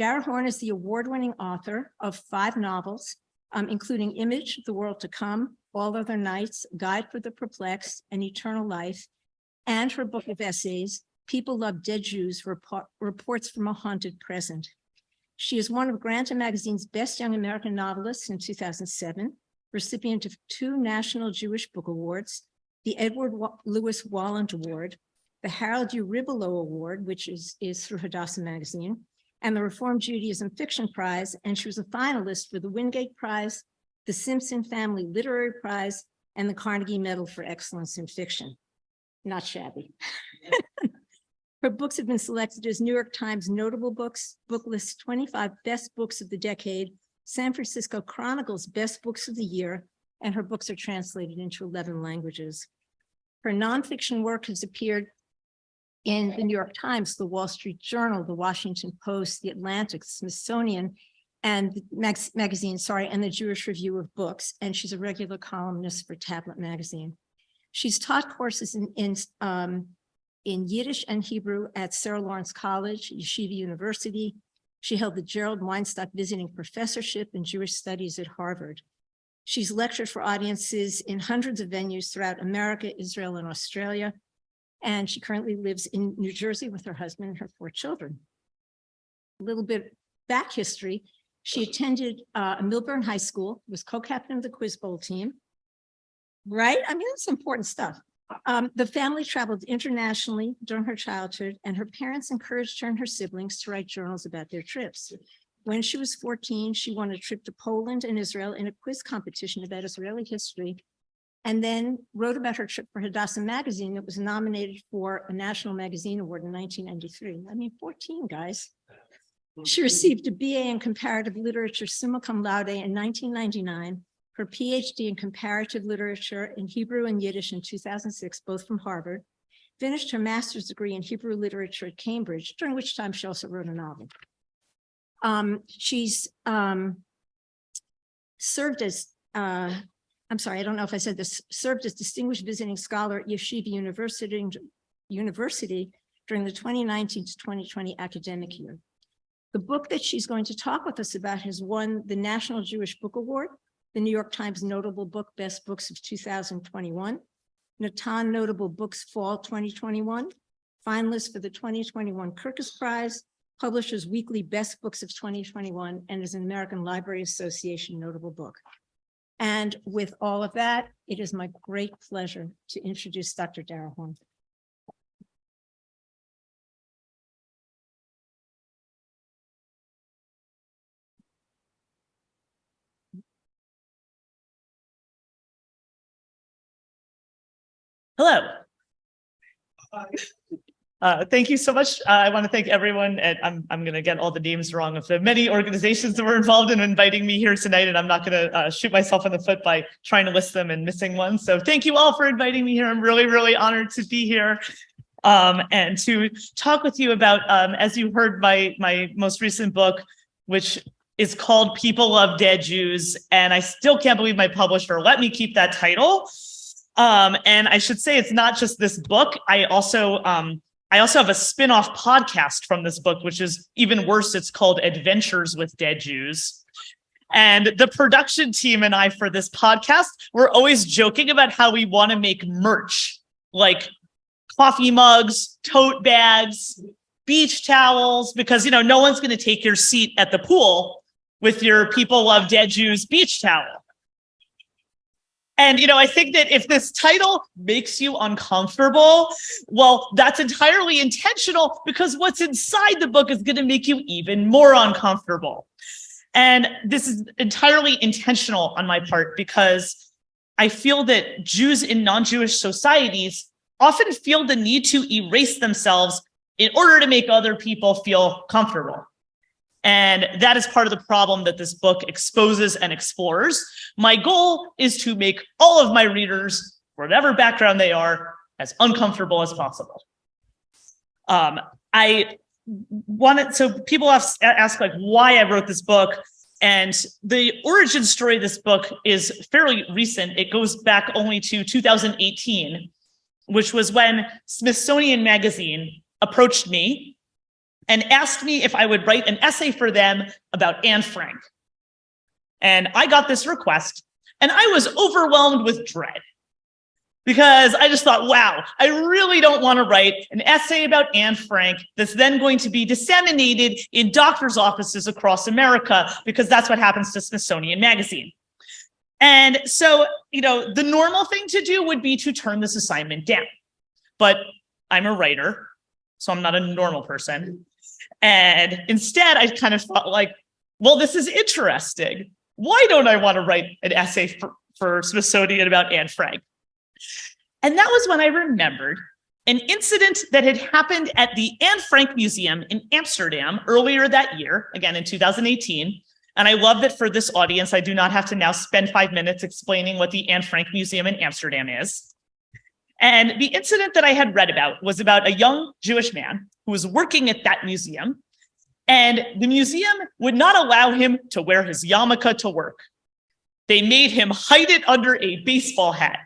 Dara Horn is the award-winning author of 5 novels, including Image, The World to Come, All Other Nights, Guide for the Perplexed, and Eternal Life, and her book of essays, People Love Dead Jews, Reports from a Haunted Present. She is one of Granta magazine's best young American novelists in 2007, recipient of 2 National Jewish Book Awards, the Edward Lewis Wallant Award, the Harold U. Ribalow Award, which is through Hadassah magazine, and the Reform Judaism Fiction Prize, and she was a finalist for the Wingate Prize, the Simpson Family Literary Prize, and the Carnegie Medal for Excellence in Fiction. Not shabby. Her books have been selected as New York Times Notable Books, Booklist 25 Best Books of the Decade, San Francisco Chronicle's Best Books of the Year, and her books are translated into 11 languages. Her nonfiction work has appeared in the New York Times, the Wall Street Journal, the Washington Post, the Atlantic, Smithsonian, and the magazine, and the Jewish Review of Books, and she's a regular columnist for Tablet magazine. She's taught courses in Yiddish and Hebrew at Sarah Lawrence College, Yeshiva University. She held the Gerald Weinstock Visiting Professorship in Jewish Studies at Harvard. She's lectured for audiences in hundreds of venues throughout America, Israel, and Australia. And she currently lives in New Jersey with her husband and her 4 children. A little bit back history. She attended Milburn High School, was co-captain of the Quiz Bowl team. Right? I mean, that's important stuff. The family traveled internationally during her childhood, and her parents encouraged her and her siblings to write journals about their trips. When she was 14, she won a trip to Poland and Israel in a quiz competition about Israeli history, and then wrote about her trip for Hadassah magazine that was nominated for a National Magazine Award in 1993. I mean, 14, guys. She received a BA in Comparative Literature summa cum laude in 1999, her PhD in Comparative Literature in Hebrew and Yiddish in 2006, both from Harvard, finished her master's degree in Hebrew literature at Cambridge, during which time she also wrote a novel. She's served as, I'm sorry, I don't know if I said this, served as Distinguished Visiting Scholar at Yeshiva University during the 2019 to 2020 academic year. The book that she's going to talk with us about has won the National Jewish Book Award, the New York Times Notable Book Best Books of 2021, Natan Notable Books Fall 2021, finalist for the 2021 Kirkus Prize, Publishers Weekly Best Books of 2021, and is an American Library Association Notable Book. And with all of that, it is my great pleasure to introduce Dr. Dara Horn. Hello. Thank you so much. I want to thank everyone, and I'm going to get all the names wrong of the many organizations that were involved in inviting me here tonight, and I'm not going to shoot myself in the foot by trying to list them and missing one. So thank you all for inviting me here. I'm really, really honored to be here and to talk with you about, as you heard, my most recent book, which is called People Love Dead Jews, and I still can't believe my publisher let me keep that title. And I should say it's not just this book. I also have a spin-off podcast from this book, which is even worse. It's called Adventures with Dead Jews. And the production team and I for this podcast, we're always joking about how we want to make merch, like coffee mugs, tote bags, beach towels, because, you know, no one's going to take your seat at the pool with your People Love Dead Jews beach towel. And, you know, I think that if this title makes you uncomfortable, well, that's entirely intentional, because what's inside the book is going to make you even more uncomfortable. And this is entirely intentional on my part, because I feel that Jews in non-Jewish societies often feel the need to erase themselves in order to make other people feel comfortable. And that is part of the problem that this book exposes and explores. My goal is to make all of my readers, whatever background they are, as uncomfortable as possible. So people ask like why I wrote this book, and the origin story of this book is fairly recent. It goes back only to 2018, which was when Smithsonian Magazine approached me and asked me if I would write an essay for them about Anne Frank. And I got this request, and I was overwhelmed with dread because I just thought, wow, I really don't want to write an essay about Anne Frank that's then going to be disseminated in doctors' offices across America, because that's what happens to Smithsonian Magazine. And so, the normal thing to do would be to turn this assignment down. But I'm a writer, so I'm not a normal person. And instead, I kind of thought like, well, this is interesting. Why don't I want to write an essay for Smithsonian about Anne Frank? And that was when I remembered an incident that had happened at the Anne Frank Museum in Amsterdam earlier that year, again in 2018. And I love that for this audience, I do not have to now spend 5 minutes explaining what the Anne Frank Museum in Amsterdam is. And the incident that I had read about was about a young Jewish man who was working at that museum, and the museum would not allow him to wear his yarmulke to work. They made him hide it under a baseball hat.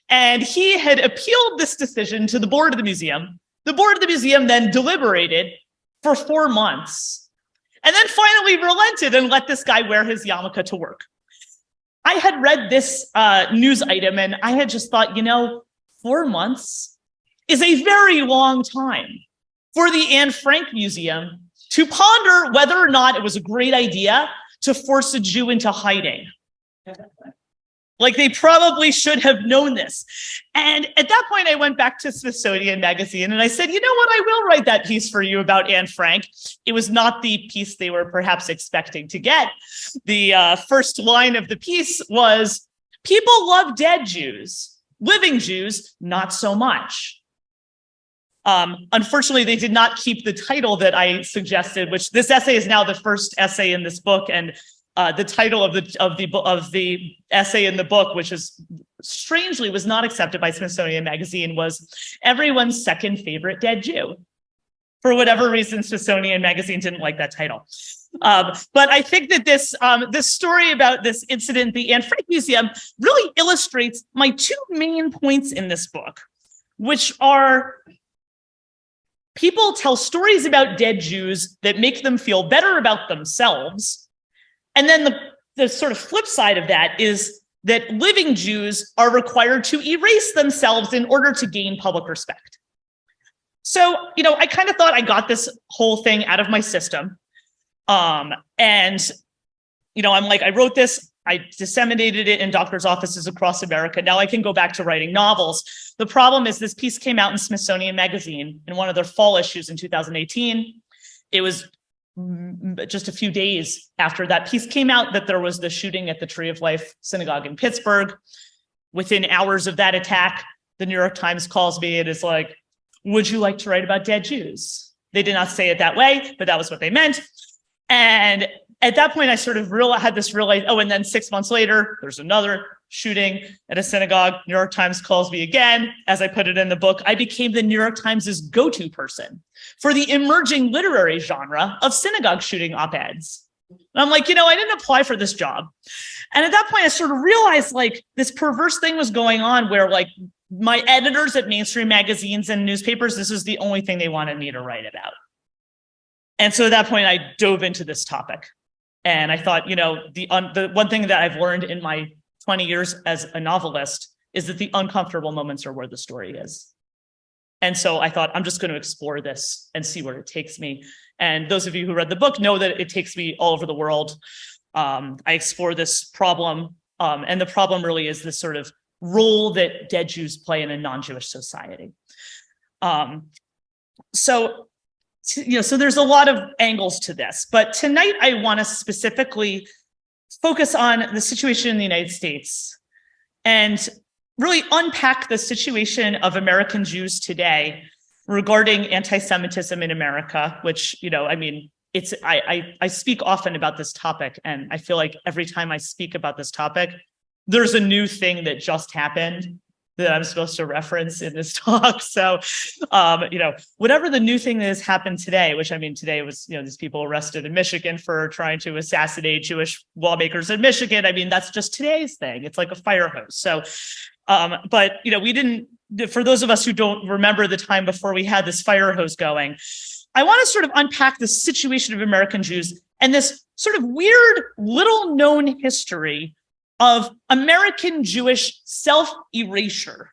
And he had appealed this decision to the board of the museum. The board of the museum then deliberated for 4 months, and then finally relented and let this guy wear his yarmulke to work. I had read this news item, and I had just thought, 4 months is a very long time for the Anne Frank Museum to ponder whether or not it was a great idea to force a Jew into hiding. Like, they probably should have known this. And at that point, I went back to Smithsonian Magazine and I said, you know what, I will write that piece for you about Anne Frank. It was not the piece they were perhaps expecting to get. The first line of the piece was, "People love dead Jews. Living Jews, not so much." Unfortunately, they did not keep the title that I suggested, which this essay is now the first essay in this book, and the title of the essay in the book, which is strangely was not accepted by Smithsonian Magazine, was "Everyone's Second Favorite Dead Jew." For whatever reason, Smithsonian Magazine didn't like that title. But I think that this story about this incident, the Anne Frank Museum, really illustrates my two main points in this book, which are people tell stories about dead Jews that make them feel better about themselves. And then the sort of flip side of that is that living Jews are required to erase themselves in order to gain public respect. So, I kind of thought I got this whole thing out of my system. I'm like, I wrote this, I disseminated it in doctors' offices across America. Now I can go back to writing novels. The problem is this piece came out in Smithsonian Magazine in one of their fall issues in 2018. It was just a few days after that piece came out that there was the shooting at the Tree of Life Synagogue in Pittsburgh. Within hours of that attack, the New York Times calls me and is like, "Would you like to write about dead Jews?" They did not say it that way, but that was what they meant. And at that point, I sort of had this realization. Oh, and then 6 months later, there's another shooting at a synagogue. New York Times calls me again. As I put it in the book, I became the New York Times' go-to person for the emerging literary genre of synagogue shooting op-eds. And I'm like, I didn't apply for this job. And at that point, I sort of realized like this perverse thing was going on where like my editors at mainstream magazines and newspapers, this is the only thing they wanted me to write about. And so at that point, I dove into this topic. And I thought, the one thing that I've learned in my 20 years as a novelist is that the uncomfortable moments are where the story is. And so I thought, I'm just going to explore this and see where it takes me. And those of you who read the book know that it takes me all over the world. I explore this problem. And the problem really is this sort of role that dead Jews play in a non-Jewish society. So there's a lot of angles to this, but tonight I want to specifically focus on the situation in the United States and really unpack the situation of American Jews today regarding anti-Semitism in America, which, I speak often about this topic, and I feel like every time I speak about this topic, there's a new thing that just happened that I'm supposed to reference in this talk. So, whatever the new thing that has happened today, which today was, these people arrested in Michigan for trying to assassinate Jewish lawmakers in Michigan. That's just today's thing. It's like a fire hose. So, we didn't, for those of us who don't remember the time before we had this fire hose going, I want to sort of unpack the situation of American Jews and this sort of weird, little known history of American Jewish self-erasure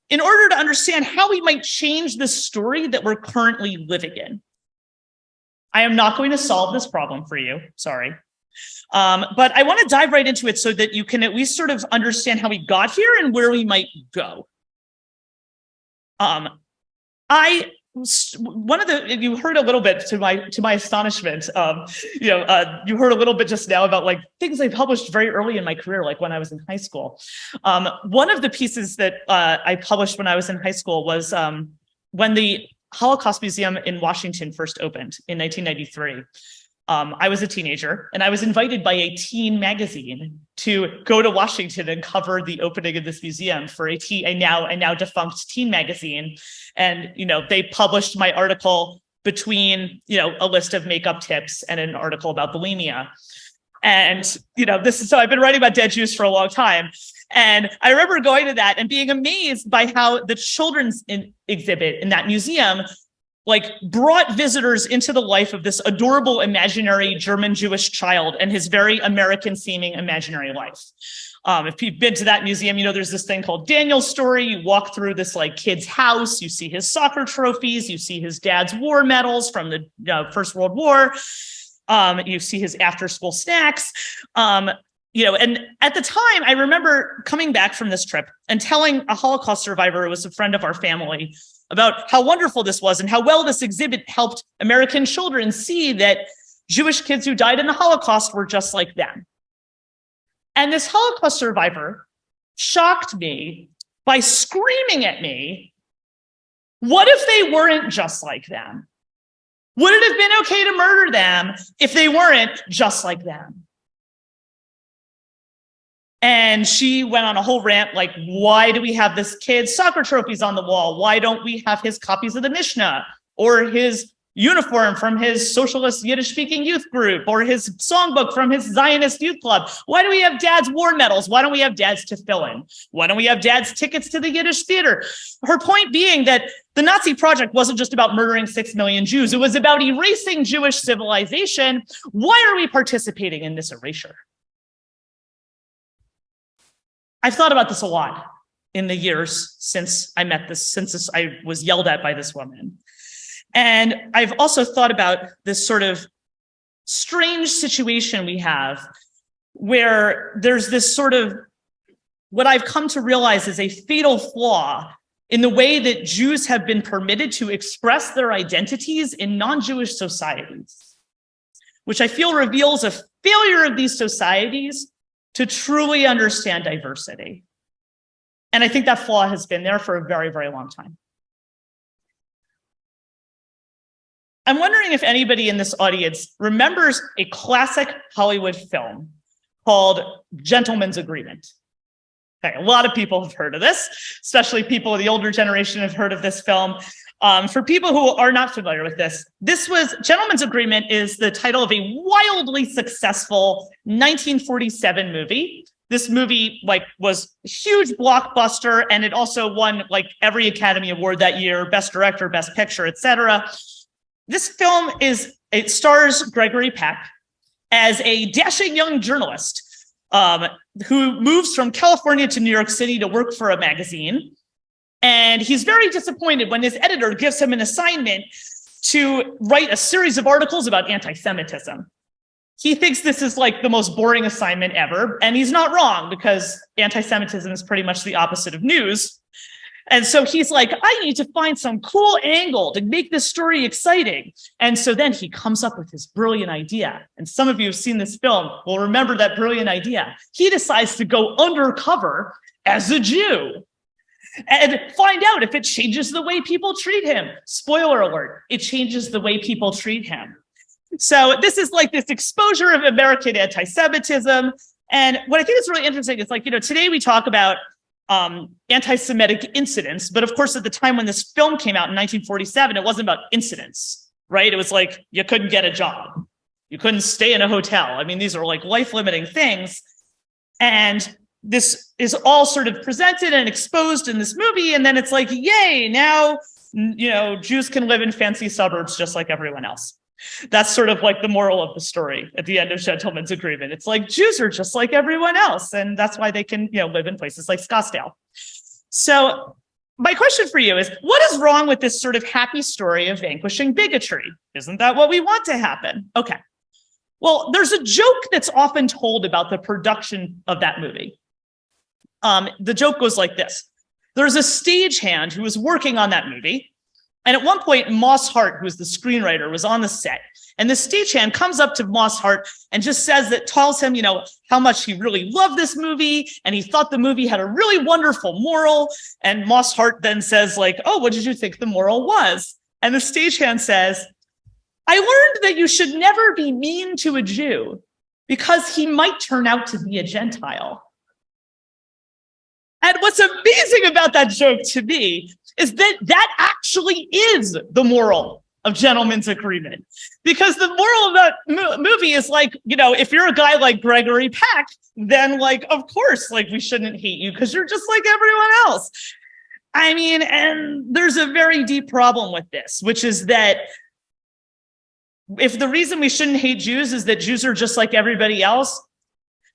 in order to understand how we might change the story that we're currently living in. I am not going to solve this problem for you, sorry. But I want to dive right into it so that you can at least sort of understand how we got here and where we might go. You heard a little bit to my astonishment. You heard a little bit just now about like things I published very early in my career, like when I was in high school. One of the pieces that I published when I was in high school was when the Holocaust Museum in Washington first opened in 1993. I was a teenager and I was invited by a teen magazine to go to Washington and cover the opening of this museum for a now defunct teen magazine. And, they published my article between, a list of makeup tips and an article about bulimia. And, so I've been writing about dead Jews for a long time. And I remember going to that and being amazed by how the children's exhibit in that museum brought visitors into the life of this adorable imaginary German Jewish child and his very American seeming imaginary life. If you've been to that museum, there's this thing called Daniel's story. You walk through this kid's house, you see his soccer trophies, you see his dad's war medals from the First World War. You see his after school snacks. And at the time, I remember coming back from this trip and telling a Holocaust survivor who was a friend of our family about how wonderful this was and how well this exhibit helped American children see that Jewish kids who died in the Holocaust were just like them. And this Holocaust survivor shocked me by screaming at me, what if they weren't just like them? Would it have been okay to murder them if they weren't just like them? And she went on a whole rant why do we have this kid's soccer trophies on the wall? Why don't we have his copies of the Mishnah or his uniform from his socialist Yiddish-speaking youth group or his songbook from his Zionist youth club? Why do we have dad's war medals? Why don't we have dad's tefillin? Why don't we have dad's tickets to the Yiddish theater? Her point being that the Nazi project wasn't just about murdering 6 million Jews. It was about erasing Jewish civilization. Why are we participating in this erasure? I've thought about this a lot in the years since I was yelled at by this woman. And I've also thought about this sort of strange situation we have where there's this sort of, what I've come to realize is a fatal flaw in the way that Jews have been permitted to express their identities in non-Jewish societies, which I feel reveals a failure of these societies to truly understand diversity. And I think that flaw has been there for a very, very long time. I'm wondering if anybody in this audience remembers a classic Hollywood film called Gentleman's Agreement. Okay, a lot of people have heard of this, especially people of the older generation have heard of this film. For people who are not familiar with this Gentleman's Agreement is the title of a wildly successful 1947 movie. This movie was a huge blockbuster, and it also won every Academy Award that year, Best Director, Best Picture, etc. This film it stars Gregory Peck as a dashing young journalist who moves from California to New York City to work for a magazine. And he's very disappointed when his editor gives him an assignment to write a series of articles about anti-Semitism. He thinks this is the most boring assignment ever, and he's not wrong because anti-Semitism is pretty much the opposite of news. And so he's like, I need to find some cool angle to make this story exciting. And so then he comes up with his brilliant idea. And some of you have seen this film will remember that brilliant idea. He decides to go undercover as a Jew and find out if it changes the way people treat him. Spoiler alert, it changes the way people treat him. So this is this exposure of American anti-Semitism. And what I think is really interesting is today we talk about anti-Semitic incidents, but of course at the time when this film came out in 1947, it wasn't about incidents, right? It was you couldn't get a job. You couldn't stay in a hotel. I mean, these are life-limiting things. And this is all sort of presented and exposed in this movie. And then it's yay, now Jews can live in fancy suburbs just like everyone else. That's sort of like the moral of the story at the end of Gentleman's Agreement. It's like Jews are just like everyone else, and that's why they can, live in places like Scottsdale. So my question for you is, what is wrong with this sort of happy story of vanquishing bigotry? Isn't that what we want to happen? Okay. Well, there's a joke that's often told about the production of that movie. The joke goes like this. There's a stagehand who was working on that movie. And at one point, Moss Hart, who was the screenwriter, was on the set. And the stagehand comes up to Moss Hart and just tells him, how much he really loved this movie. And he thought the movie had a really wonderful moral. And Moss Hart then says, oh, what did you think the moral was? And the stagehand says, I learned that you should never be mean to a Jew because he might turn out to be a Gentile. And what's amazing about that joke to me is that actually is the moral of Gentleman's Agreement. Because the moral of that movie is if you're a guy like Gregory Peck, then of course, we shouldn't hate you because you're just like everyone else. And there's a very deep problem with this, which is that if the reason we shouldn't hate Jews is that Jews are just like everybody else,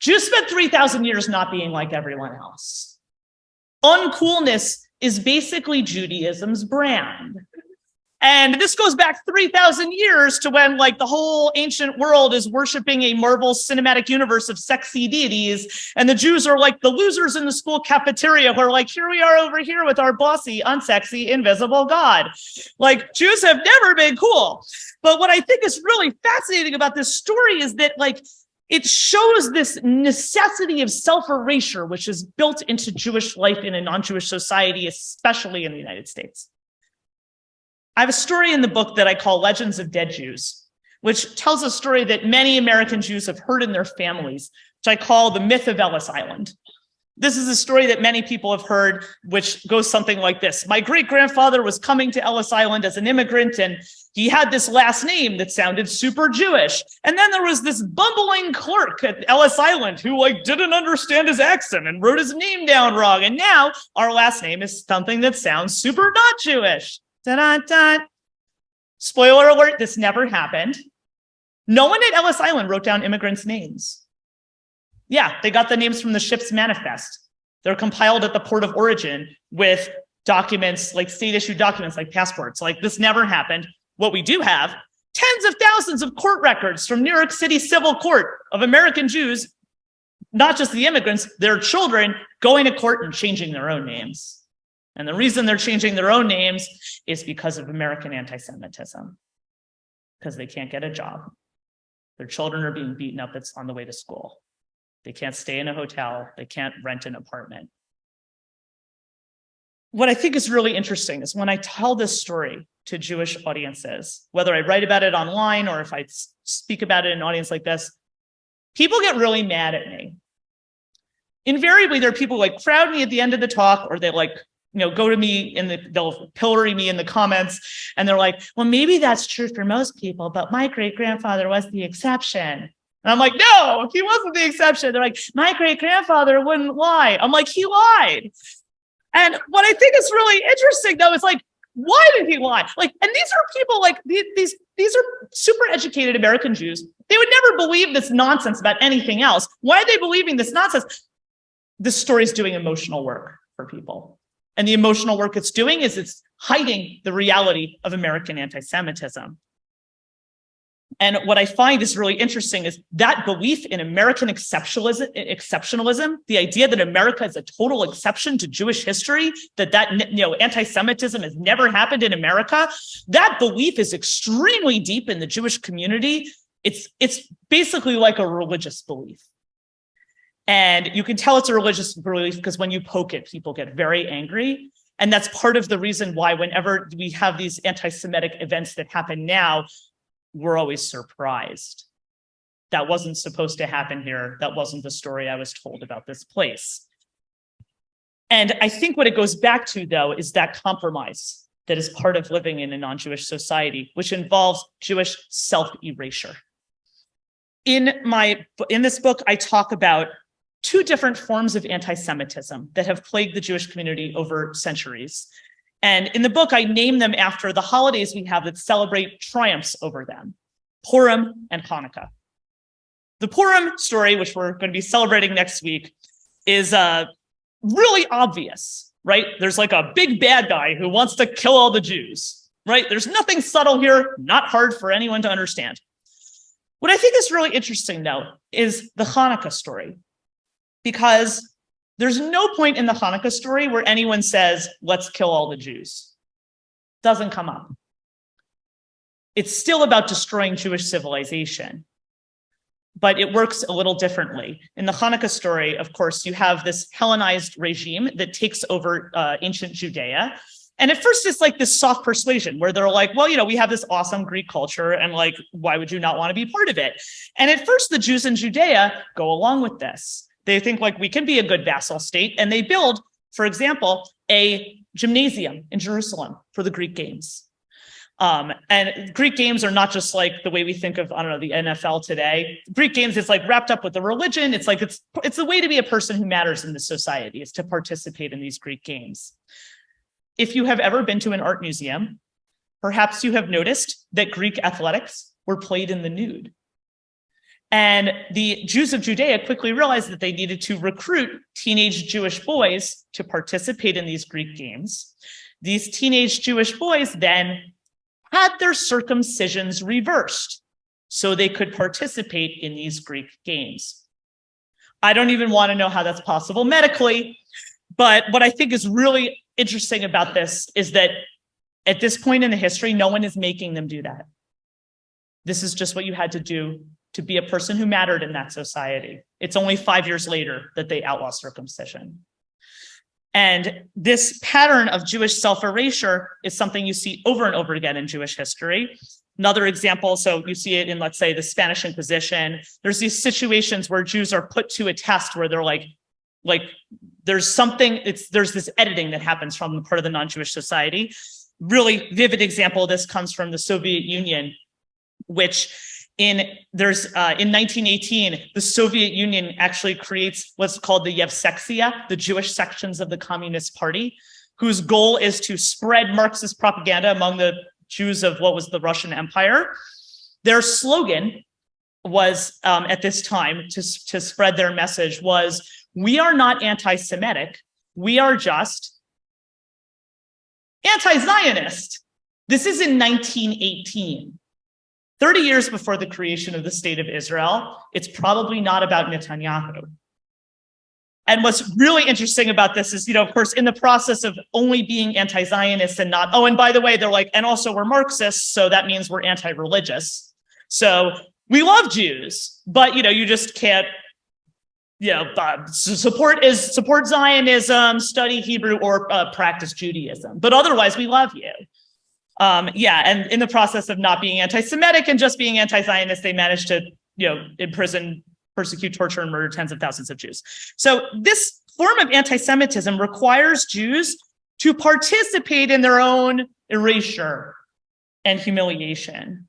Jews spent 3,000 years not being like everyone else. Uncoolness is basically Judaism's brand. And this goes back 3,000 years to when the whole ancient world is worshiping a Marvel cinematic universe of sexy deities. And the Jews are the losers in the school cafeteria who are here we are over here with our bossy, unsexy, invisible God. Jews have never been cool. But what I think is really fascinating about this story is that it shows this necessity of self-erasure, which is built into Jewish life in a non-Jewish society, especially in the United States. I have a story in the book that I call Legends of Dead Jews, which tells a story that many American Jews have heard in their families, which I call the myth of Ellis Island. This is a story that many people have heard, which goes something like this. My great-grandfather was coming to Ellis Island as an immigrant, and he had this last name that sounded super Jewish. And then there was this bumbling clerk at Ellis Island who didn't understand his accent and wrote his name down wrong. And now our last name is something that sounds super not Jewish. Da-da-da. Spoiler alert, this never happened. No one at Ellis Island wrote down immigrants' names. Yeah, they got the names from the ship's manifest. They're compiled at the port of origin with documents, state-issued documents like passports. This never happened. What we do have, tens of thousands of court records from New York City Civil Court of American Jews, not just the immigrants, their children, going to court and changing their own names. And the reason they're changing their own names is because of American anti-Semitism, because they can't get a job. Their children are being beaten up on the way to school. They can't stay in a hotel. They can't rent an apartment. What I think is really interesting is when I tell this story to Jewish audiences, whether I write about it online or if I speak about it in an audience like this, people get really mad at me. Invariably, there are people who crowd me at the end of the talk, or they go to me they'll pillory me in the comments, and they're like, well, maybe that's true for most people, but my great-grandfather was the exception. And I'm like, no, he wasn't the exception. They're like, my great-grandfather wouldn't lie. I'm like, he lied. And what I think is really interesting, though, is why did he lie? And these are people these are super educated American Jews. They would never believe this nonsense about anything else. Why are they believing this nonsense? This story is doing emotional work for people. And the emotional work it's doing is it's hiding the reality of American anti-Semitism. And what I find is really interesting is that belief in American exceptionalism, the idea that America is a total exception to Jewish history, that anti-Semitism has never happened in America, that belief is extremely deep in the Jewish community. It's basically like a religious belief. And you can tell it's a religious belief because when you poke it, people get very angry. And that's part of the reason why whenever we have these anti-Semitic events that happen now, we're always surprised. That wasn't supposed to happen here. That wasn't the story I was told about this place. And I think what it goes back to, though, is that compromise that is part of living in a non-Jewish society, which involves Jewish self-erasure. In this book, I talk about two different forms of anti-Semitism that have plagued the Jewish community over centuries. And in the book, I name them after the holidays we have that celebrate triumphs over them, Purim and Hanukkah. The Purim story, which we're going to be celebrating next week, is really obvious, right? There's like a big bad guy who wants to kill all the Jews, right? There's nothing subtle here, not hard for anyone to understand. What I think is really interesting, though, is the Hanukkah story, because there's no point in the Hanukkah story where anyone says, let's kill all the Jews. Doesn't come up. It's still about destroying Jewish civilization, but it works a little differently. In the Hanukkah story, of course, you have this Hellenized regime that takes over ancient Judea. And at first, it's like this soft persuasion where they're like, well, we have this awesome Greek culture, and like, why would you not want to be part of it? And at first, the Jews in Judea go along with this. They think like we can be a good vassal state, and they build, for example, a gymnasium in Jerusalem for the Greek games. And Greek games are not just like the way we think of, I don't know, the NFL today. Greek games is like wrapped up with the religion. It's like, it's the way to be a person who matters in the society, is to participate in these Greek games. If you have ever been to an art museum, perhaps you have noticed that Greek athletics were played in the nude. And the Jews of Judea quickly realized that they needed to recruit teenage Jewish boys to participate in these Greek games. These teenage Jewish boys then had their circumcisions reversed so they could participate in these Greek games. I don't even want to know how that's possible medically, but what I think is really interesting about this is that at this point in the history, no one is making them do that. This is just what you had to do to be a person who mattered in that society. It's only 5 years later that they outlaw circumcision. And this pattern of Jewish self-erasure is something you see over and over again in Jewish history. Another example, so you see it in, let's say, the Spanish Inquisition. There's these situations where Jews are put to a test where they're like there's this editing that happens from the part of the non-Jewish society. Really vivid example of this comes from the Soviet Union, which in 1918, the Soviet Union actually creates what's called the Yevsektia, the Jewish sections of the Communist Party, whose goal is to spread Marxist propaganda among the Jews of what was the Russian Empire. Their slogan was, at this time, to spread their message was, we are not anti-Semitic, we are just anti-Zionist. This is in 1918. 30 years before the creation of the state of Israel. It's probably not about Netanyahu. And what's really interesting about this is, of course, in the process of only being anti-Zionist and not, and by the way, they're like, and also we're Marxists, so that means we're anti-religious. So we love Jews, but, you just can't, support Zionism, study Hebrew, or practice Judaism. But otherwise, we love you. And in the process of not being anti-Semitic and just being anti-Zionist, they managed to, imprison, persecute, torture, and murder tens of thousands of Jews. So this form of anti-Semitism requires Jews to participate in their own erasure and humiliation.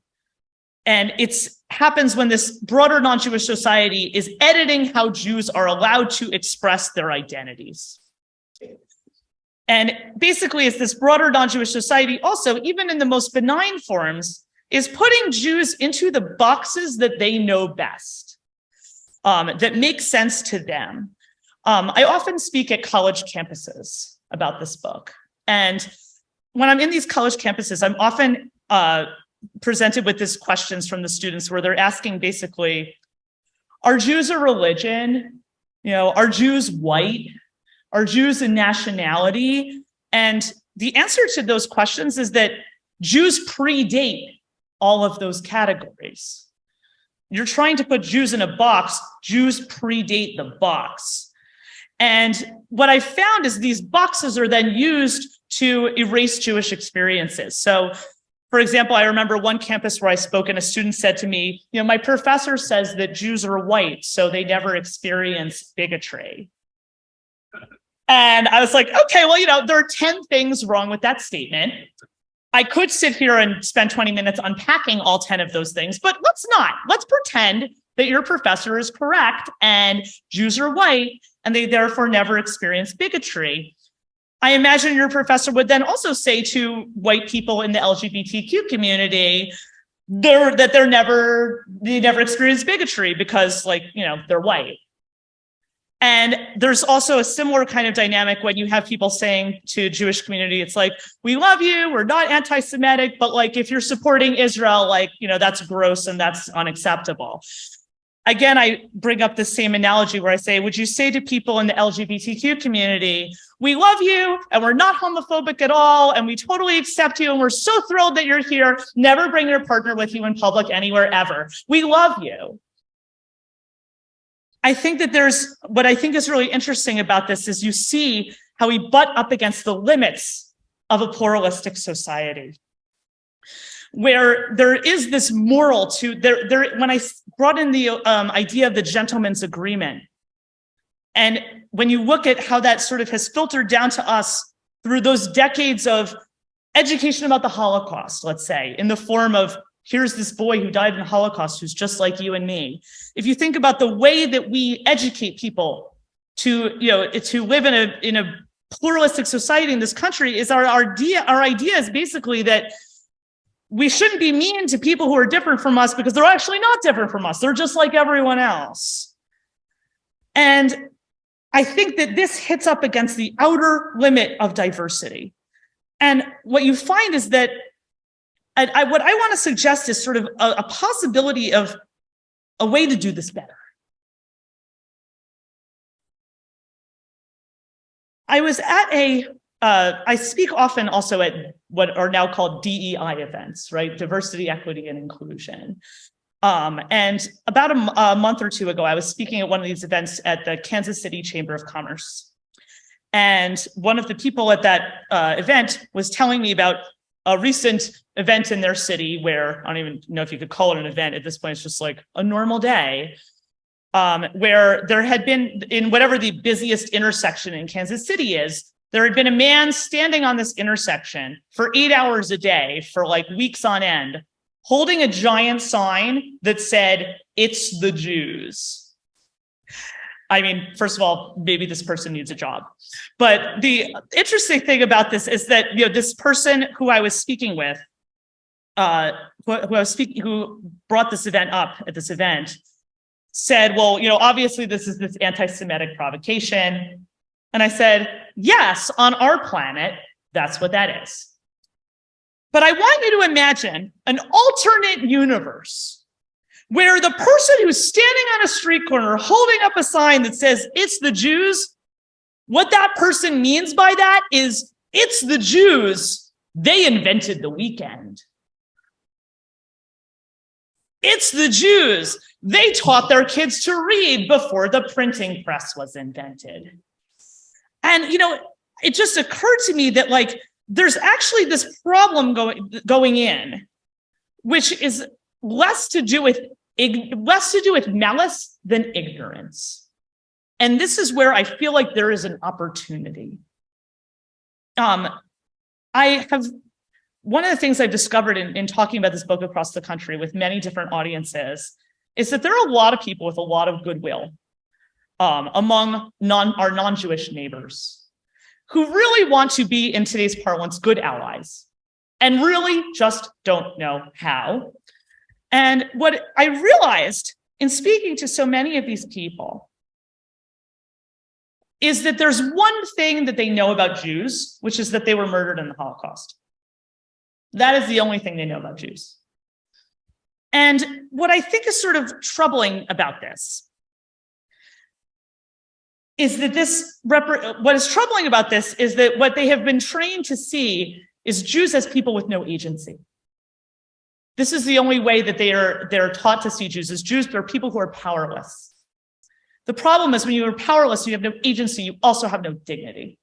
And it happens when this broader non-Jewish society is editing how Jews are allowed to express their identities. And basically, it's this broader non-Jewish society also, even in the most benign forms, is putting Jews into the boxes that they know best, that make sense to them. I often speak at college campuses about this book. And when I'm in these college campuses, I'm often presented with these questions from the students where they're asking basically, are Jews a religion? Are Jews white? Are Jews a nationality? And the answer to those questions is that Jews predate all of those categories. You're trying to put Jews in a box. Jews predate the box. And what I found is these boxes are then used to erase Jewish experiences. So, for example, I remember one campus where I spoke and a student said to me, my professor says that Jews are white, so they never experience bigotry. And I was like, okay, well, there are 10 things wrong with that statement. I could sit here and spend 20 minutes unpacking all 10 of those things, but let's not. Let's pretend that your professor is correct and Jews are white and they therefore never experience bigotry. I imagine your professor would then also say to white people in the LGBTQ community they never experience bigotry because, like, you know, they're white. And there's also a similar kind of dynamic when you have people saying to Jewish community, it's like, we love you, we're not anti-Semitic, but like, if you're supporting Israel, like, you know, that's gross and that's unacceptable. Again, I bring up the same analogy where I say, would you say to people in the LGBTQ community, we love you and we're not homophobic at all and we totally accept you and we're so thrilled that you're here. Never bring your partner with you in public anywhere ever. We love you. I think that what I think is really interesting about this is you see how we butt up against the limits of a pluralistic society, where there is this moral to there. When I brought in the idea of the gentleman's agreement, and when you look at how that sort of has filtered down to us through those decades of education about the Holocaust, let's say, in the form of, here's this boy who died in the Holocaust who's just like you and me. If you think about the way that we educate people to live in a pluralistic society in this country, is our idea is basically that we shouldn't be mean to people who are different from us because they're actually not different from us. They're just like everyone else. And I think that this hits up against the outer limit of diversity. And what you find is that what I want to suggest is sort of a possibility of a way to do this better. I was at I speak often also at what are now called DEI events, right? Diversity, equity, and inclusion. And about a month or two ago, I was speaking at one of these events at the Kansas City Chamber of Commerce. And one of the people at that event was telling me about a recent event in their city where, I don't even know if you could call it an event at this point, it's just like a normal day, where there had been, in whatever the busiest intersection in Kansas City is, there had been a man standing on this intersection for 8 hours a day for like weeks on end, holding a giant sign that said, "It's the Jews." I mean, first of all, maybe this person needs a job. But the interesting thing about this is that, you know, this person who I was speaking with, who brought this event up at this event, said, well, you know, obviously this is this anti-Semitic provocation. And I said, yes, on our planet, that's what that is. But I want you to imagine an alternate universe where the person who's standing on a street corner holding up a sign that says, "It's the Jews," what that person means by that is, it's the Jews. They invented the weekend. It's the Jews. They taught their kids to read before the printing press was invented. And, you know, it just occurred to me that, like, there's actually this problem going in, which is less to do with malice than ignorance. And this is where I feel like there is an opportunity. One of the things I've discovered in talking about this book across the country with many different audiences is that there are a lot of people with a lot of goodwill among our non-Jewish neighbors who really want to be, in today's parlance, good allies and really just don't know how. And what I realized in speaking to so many of these people is that there's one thing that they know about Jews, which is that they were murdered in the Holocaust. That is the only thing they know about Jews. And what I think is sort of troubling about this is that what is troubling about this is that what they have been trained to see is Jews as people with no agency. This is the only way that they're taught to see Jews as Jews. They're people who are powerless. The problem is when you are powerless, you have no agency, you also have no dignity.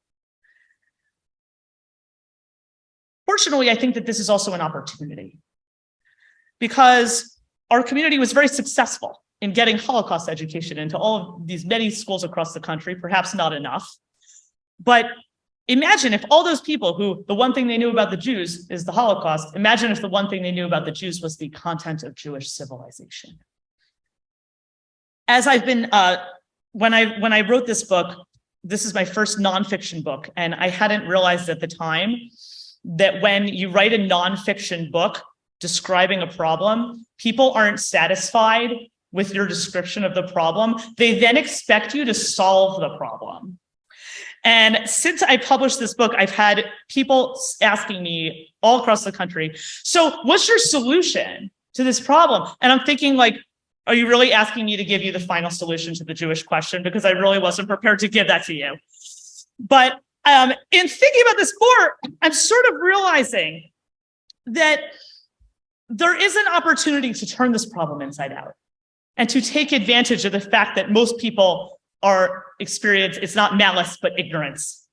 Fortunately, I think that this is also an opportunity because our community was very successful in getting Holocaust education into all of these many schools across the country, perhaps not enough. But imagine if all those people who the one thing they knew about the Jews is the Holocaust, imagine if the one thing they knew about the Jews was the content of Jewish civilization. As I've been, when I wrote this book, this is my first nonfiction book, and I hadn't realized at the time that when you write a nonfiction book describing a problem, people aren't satisfied with your description of the problem. They then expect you to solve the problem. And since I published this book, I've had people asking me all across the country, so what's your solution to this problem? And I'm thinking, like, are you really asking me to give you the final solution to the Jewish question? Because I really wasn't prepared to give that to you. But in thinking about this more, I'm sort of realizing that there is an opportunity to turn this problem inside out and to take advantage of the fact that most people are experiencing, it's not malice, but ignorance.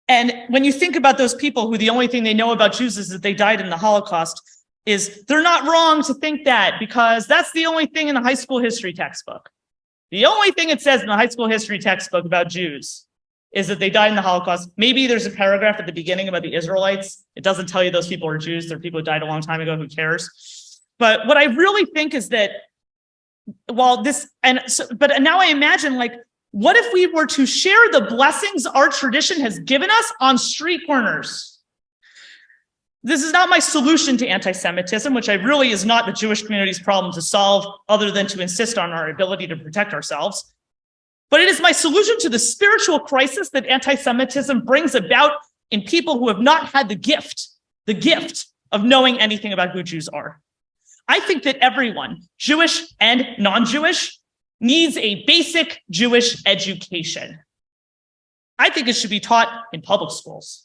And when you think about those people who the only thing they know about Jews is that they died in the Holocaust, is they're not wrong to think that, because that's the only thing in the high school history textbook. The only thing it says in the high school history textbook about Jews is that they died in the Holocaust. Maybe there's a paragraph at the beginning about the Israelites. It doesn't tell you those people are Jews. They're people who died a long time ago. Who cares? But what I really think is that while this, but now I imagine, like, what if we were to share the blessings our tradition has given us on street corners? This is not my solution to anti-Semitism, which really is not the Jewish community's problem to solve, other than to insist on our ability to protect ourselves. But it is my solution to the spiritual crisis that anti-Semitism brings about in people who have not had the gift of knowing anything about who Jews are. I think that everyone, Jewish and non-Jewish, needs a basic Jewish education. I think it should be taught in public schools.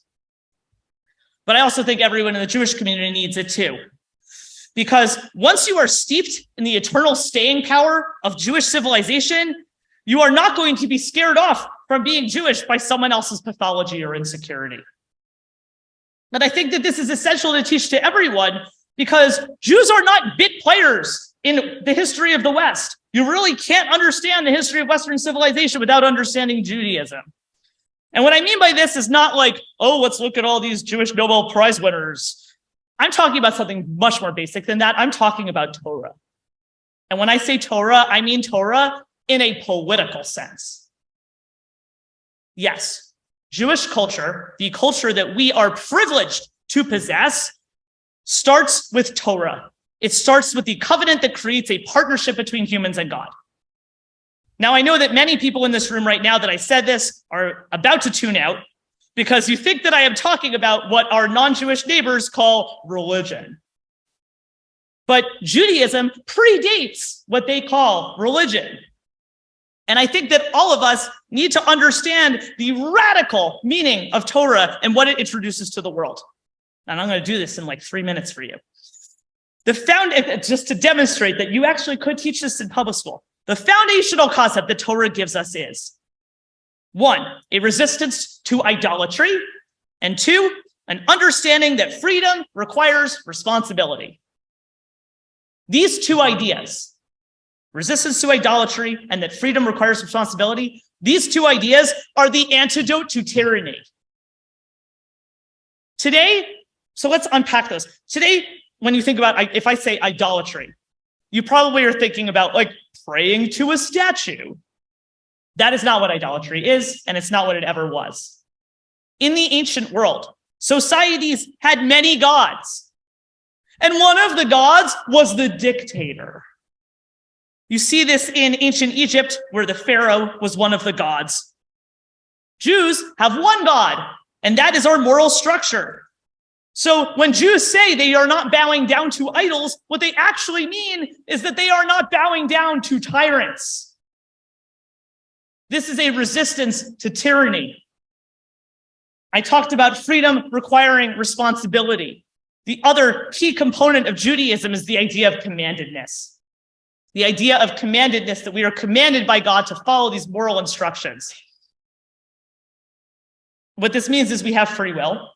But I also think everyone in the Jewish community needs it too. Because once you are steeped in the eternal staying power of Jewish civilization, you are not going to be scared off from being Jewish by someone else's pathology or insecurity. But I think that this is essential to teach to everyone, because Jews are not bit players in the history of the West. You really can't understand the history of Western civilization without understanding Judaism. And what I mean by this is not like, oh, let's look at all these Jewish Nobel Prize winners. I'm talking about something much more basic than that. I'm talking about Torah. And when I say Torah, I mean Torah in a political sense. Yes, Jewish culture, the culture that we are privileged to possess, starts with Torah. It starts with the covenant that creates a partnership between humans and God. Now, I know that many people in this room right now that I said this are about to tune out because you think that I am talking about what our non-Jewish neighbors call religion. But Judaism predates what they call religion. And I think that all of us need to understand the radical meaning of Torah and what it introduces to the world. And I'm going to do this in like 3 minutes for you. Just to demonstrate that you actually could teach this in public school. The foundational concept that Torah gives us is 1, a resistance to idolatry, and 2, an understanding that freedom requires responsibility. These two ideas, resistance to idolatry and that freedom requires responsibility, these two ideas are the antidote to tyranny. Today, so let's unpack those. Today, when you think about, if I say idolatry, you probably are thinking about like praying to a statue. That is not what idolatry is, and it's not what it ever was. In the ancient world, societies had many gods, and one of the gods was the dictator. You see this in ancient Egypt, where the pharaoh was one of the gods. Jews have one God, and that is our moral structure. So when Jews say they are not bowing down to idols, what they actually mean is that they are not bowing down to tyrants. This is a resistance to tyranny. I talked about freedom requiring responsibility. The other key component of Judaism is the idea of commandedness. The idea of commandedness, that we are commanded by God to follow these moral instructions. What this means is we have free will,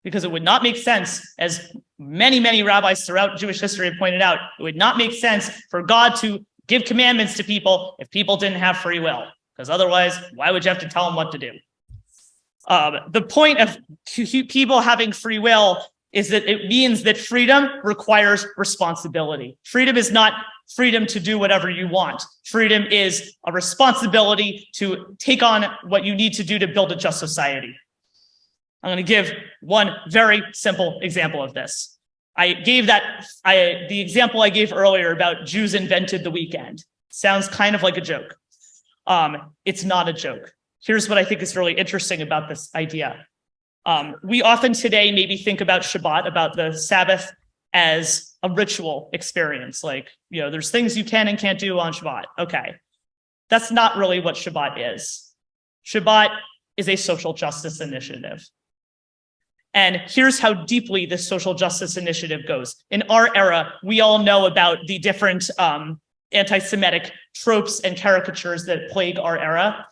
because it would not make sense, as many, many rabbis throughout Jewish history have pointed out, it would not make sense for God to give commandments to people if people didn't have free will, because otherwise, why would you have to tell them what to do? The point of people having free will is that it means that freedom requires responsibility. Freedom is not freedom to do whatever you want. Freedom is a responsibility to take on what you need to do to build a just society. I'm going to give one very simple example of this. The example I gave earlier about Jews invented the weekend. Sounds kind of like a joke. It's not a joke. Here's what I think is really interesting about this idea. We often today maybe think about Shabbat, about the Sabbath, as a ritual experience. Like, there's things you can and can't do on Shabbat. Okay. That's not really what Shabbat is. Shabbat is a social justice initiative. And here's how deeply this social justice initiative goes. In our era, we all know about the different anti-Semitic tropes and caricatures that plague our era.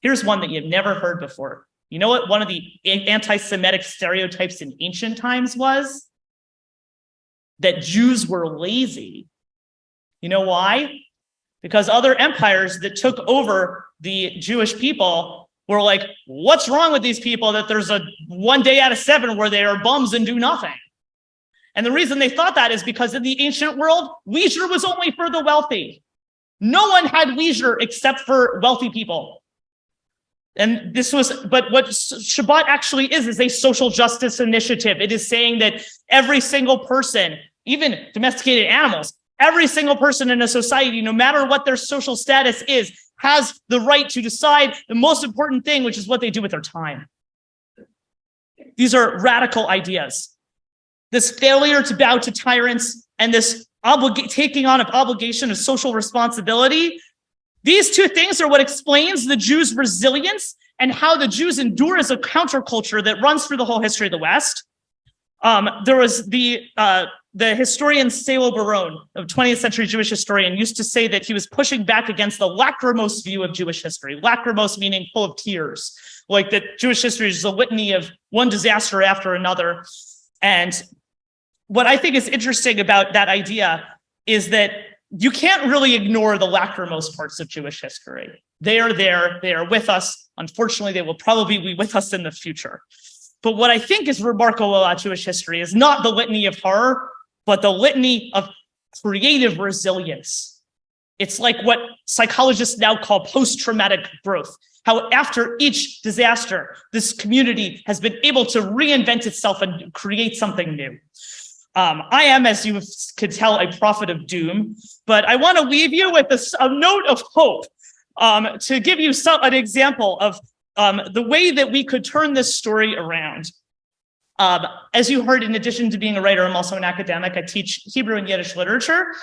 Here's one that you've never heard before. You know what one of the anti-Semitic stereotypes in ancient times was? That Jews were lazy. You know why? Because other empires that took over the Jewish people were like, what's wrong with these people that there's a 1 day out of 7 where they are bums and do nothing? And the reason they thought that is because in the ancient world, leisure was only for the wealthy. No one had leisure except for wealthy people. And but what Shabbat actually is a social justice initiative. It is saying that every single person, even domesticated animals, every single person in a society, no matter what their social status is, has the right to decide the most important thing, which is what they do with their time. These are radical ideas. This failure to bow to tyrants and this taking on of obligation of social responsibility, these two things are what explains the Jews' resilience and how the Jews endure as a counterculture that runs through the whole history of the West. There was the historian Salo Baron, a 20th century Jewish historian, used to say that he was pushing back against the lachrymose view of Jewish history. Lachrymose meaning full of tears, like that Jewish history is a litany of one disaster after another. And what I think is interesting about that idea is that you can't really ignore the lachrymose parts of Jewish history. They are there, they are with us. Unfortunately, they will probably be with us in the future. But what I think is remarkable about Jewish history is not the litany of horror, but the litany of creative resilience. It's like what psychologists now call post-traumatic growth. How after each disaster, this community has been able to reinvent itself and create something new. I am, as you could tell, a prophet of doom, but I want to leave you with a note of hope to give you an example of the way that we could turn this story around. As you heard, in addition to being a writer, I'm also an academic. I teach Hebrew and Yiddish literature.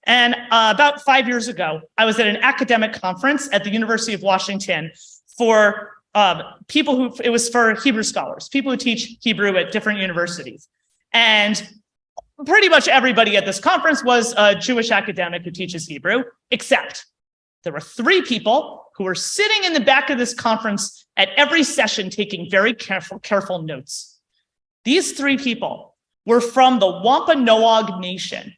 And about 5 years ago, I was at an academic conference at the University of Washington for it was for Hebrew scholars, people who teach Hebrew at different universities. And pretty much everybody at this conference was a Jewish academic who teaches Hebrew, except there were 3 people who were sitting in the back of this conference at every session taking very careful notes. These 3 people were from the Wampanoag Nation.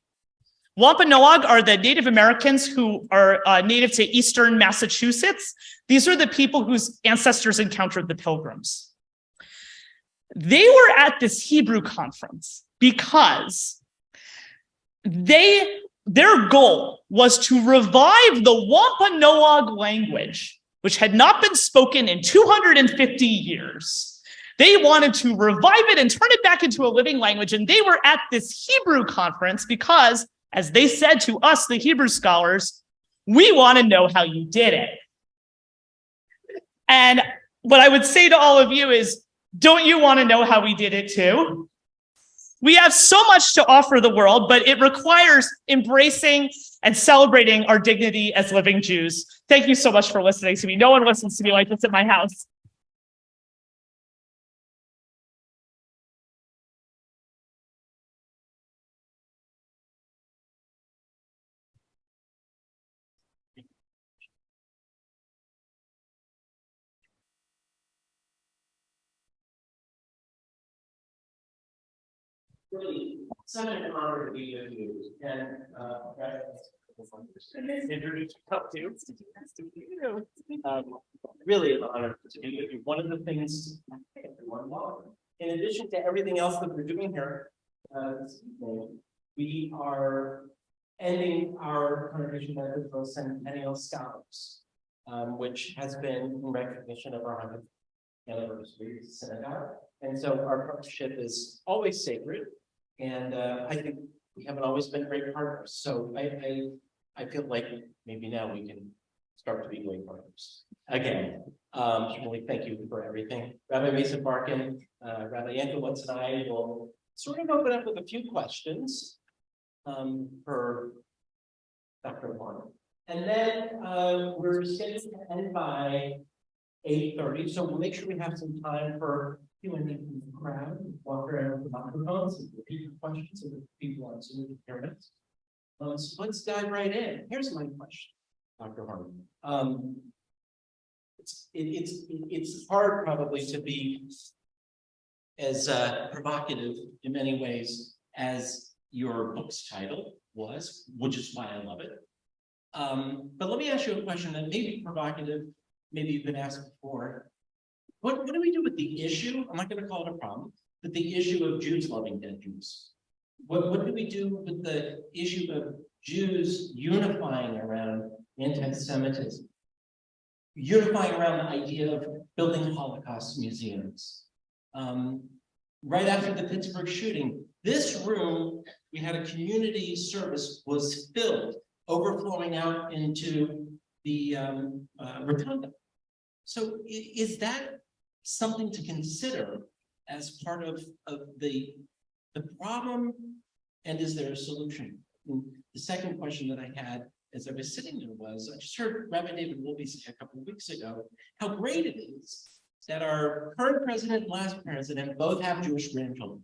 Wampanoag are the Native Americans who are native to eastern Massachusetts. These are the people whose ancestors encountered the Pilgrims. They were at this Hebrew conference because their goal was to revive the Wampanoag language, which had not been spoken in 250 years. They wanted to revive it and turn it back into a living language. And they were at this Hebrew conference because, as they said to us, the Hebrew scholars, we want to know how you did it. And what I would say to all of you is, don't you want to know how we did it too? We have so much to offer the world, but it requires embracing and celebrating our dignity as living Jews. Thank you so much for listening to me. No one listens to me like this at my house. Really, such an honor to be with you. And introduce yourself too. Really an honor to be with you. One of the things, in addition to everything else that we're doing here, this evening, we are ending our Congregation of Centennial Scholars, which has been in recognition of our 100th anniversary as a synagogue. And so our partnership is always sacred. And I think we haven't always been great partners. So I feel like maybe now we can start to be great partners again. Really, thank you for everything. Rabbi Mason Barkin, Rabbi Angelowitz, and I will sort of open up with a few questions for Dr. Horn. And then we're scheduled to end by 8:30, so we'll make sure we have some time for Q&A from the crowd, walk around with the microphones, and repeat your questions, and people on Zoom hear it. So let's dive right in. Here's my question, Dr. Horn. It's hard probably to be as provocative in many ways as your book's title was, which is why I love it. But let me ask you a question that may be provocative, maybe you've been asked before. What do we do with the issue? I'm not going to call it a problem, but the issue of Jews loving dead Jews. What do we do with the issue of Jews unifying around anti-Semitism, unifying around the idea of building Holocaust museums? Right after the Pittsburgh shooting, this room, we had a community service, was filled, overflowing out into the rotunda. So is that something to consider as part of the problem, and is there a solution? And the second question that I had as I was sitting there was, I just heard Rabbi David Wolbe say a couple of weeks ago how great it is that our current president and last president both have Jewish grandchildren.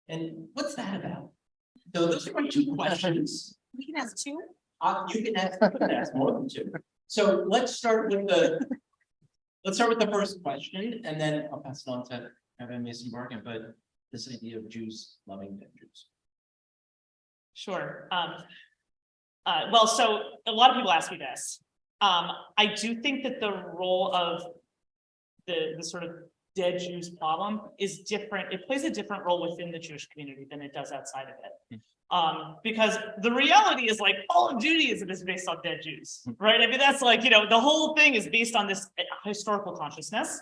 And what's that about? So those are my two questions. We can ask two. You can ask more than two. So let's start with the first question, and then I'll pass it on to Rabbi Mason Barkin. But this idea of Jews loving dead Jews. Sure. Well, so a lot of people ask me this. I do think that the role of the sort of dead Jews problem is different. It plays a different role within the Jewish community than it does outside of it. Because the reality is, like, all of Judaism is based on dead Jews, right? I mean, that's like, the whole thing is based on this historical consciousness.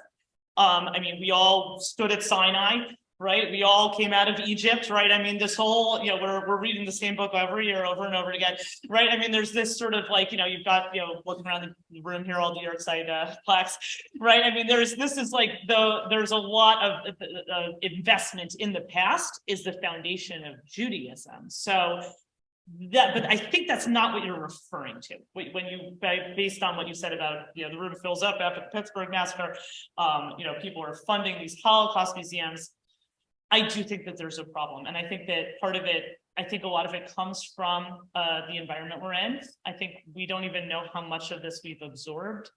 I mean, we all stood at Sinai, right? We all came out of Egypt, right? I mean, this whole, we're reading the same book every year over and over again, right? I mean, there's this sort of like, you've got, looking around the room here, all New York side plaques, right? I mean, there's a lot of investment in the past is the foundation of Judaism. So but I think that's not what you're referring to when you, based on what you said about, the room fills up after the Pittsburgh massacre, people are funding these Holocaust museums. I do think that there's a problem. And I think that part of it, I think a lot of it comes from the environment we're in. I think we don't even know how much of this we've absorbed.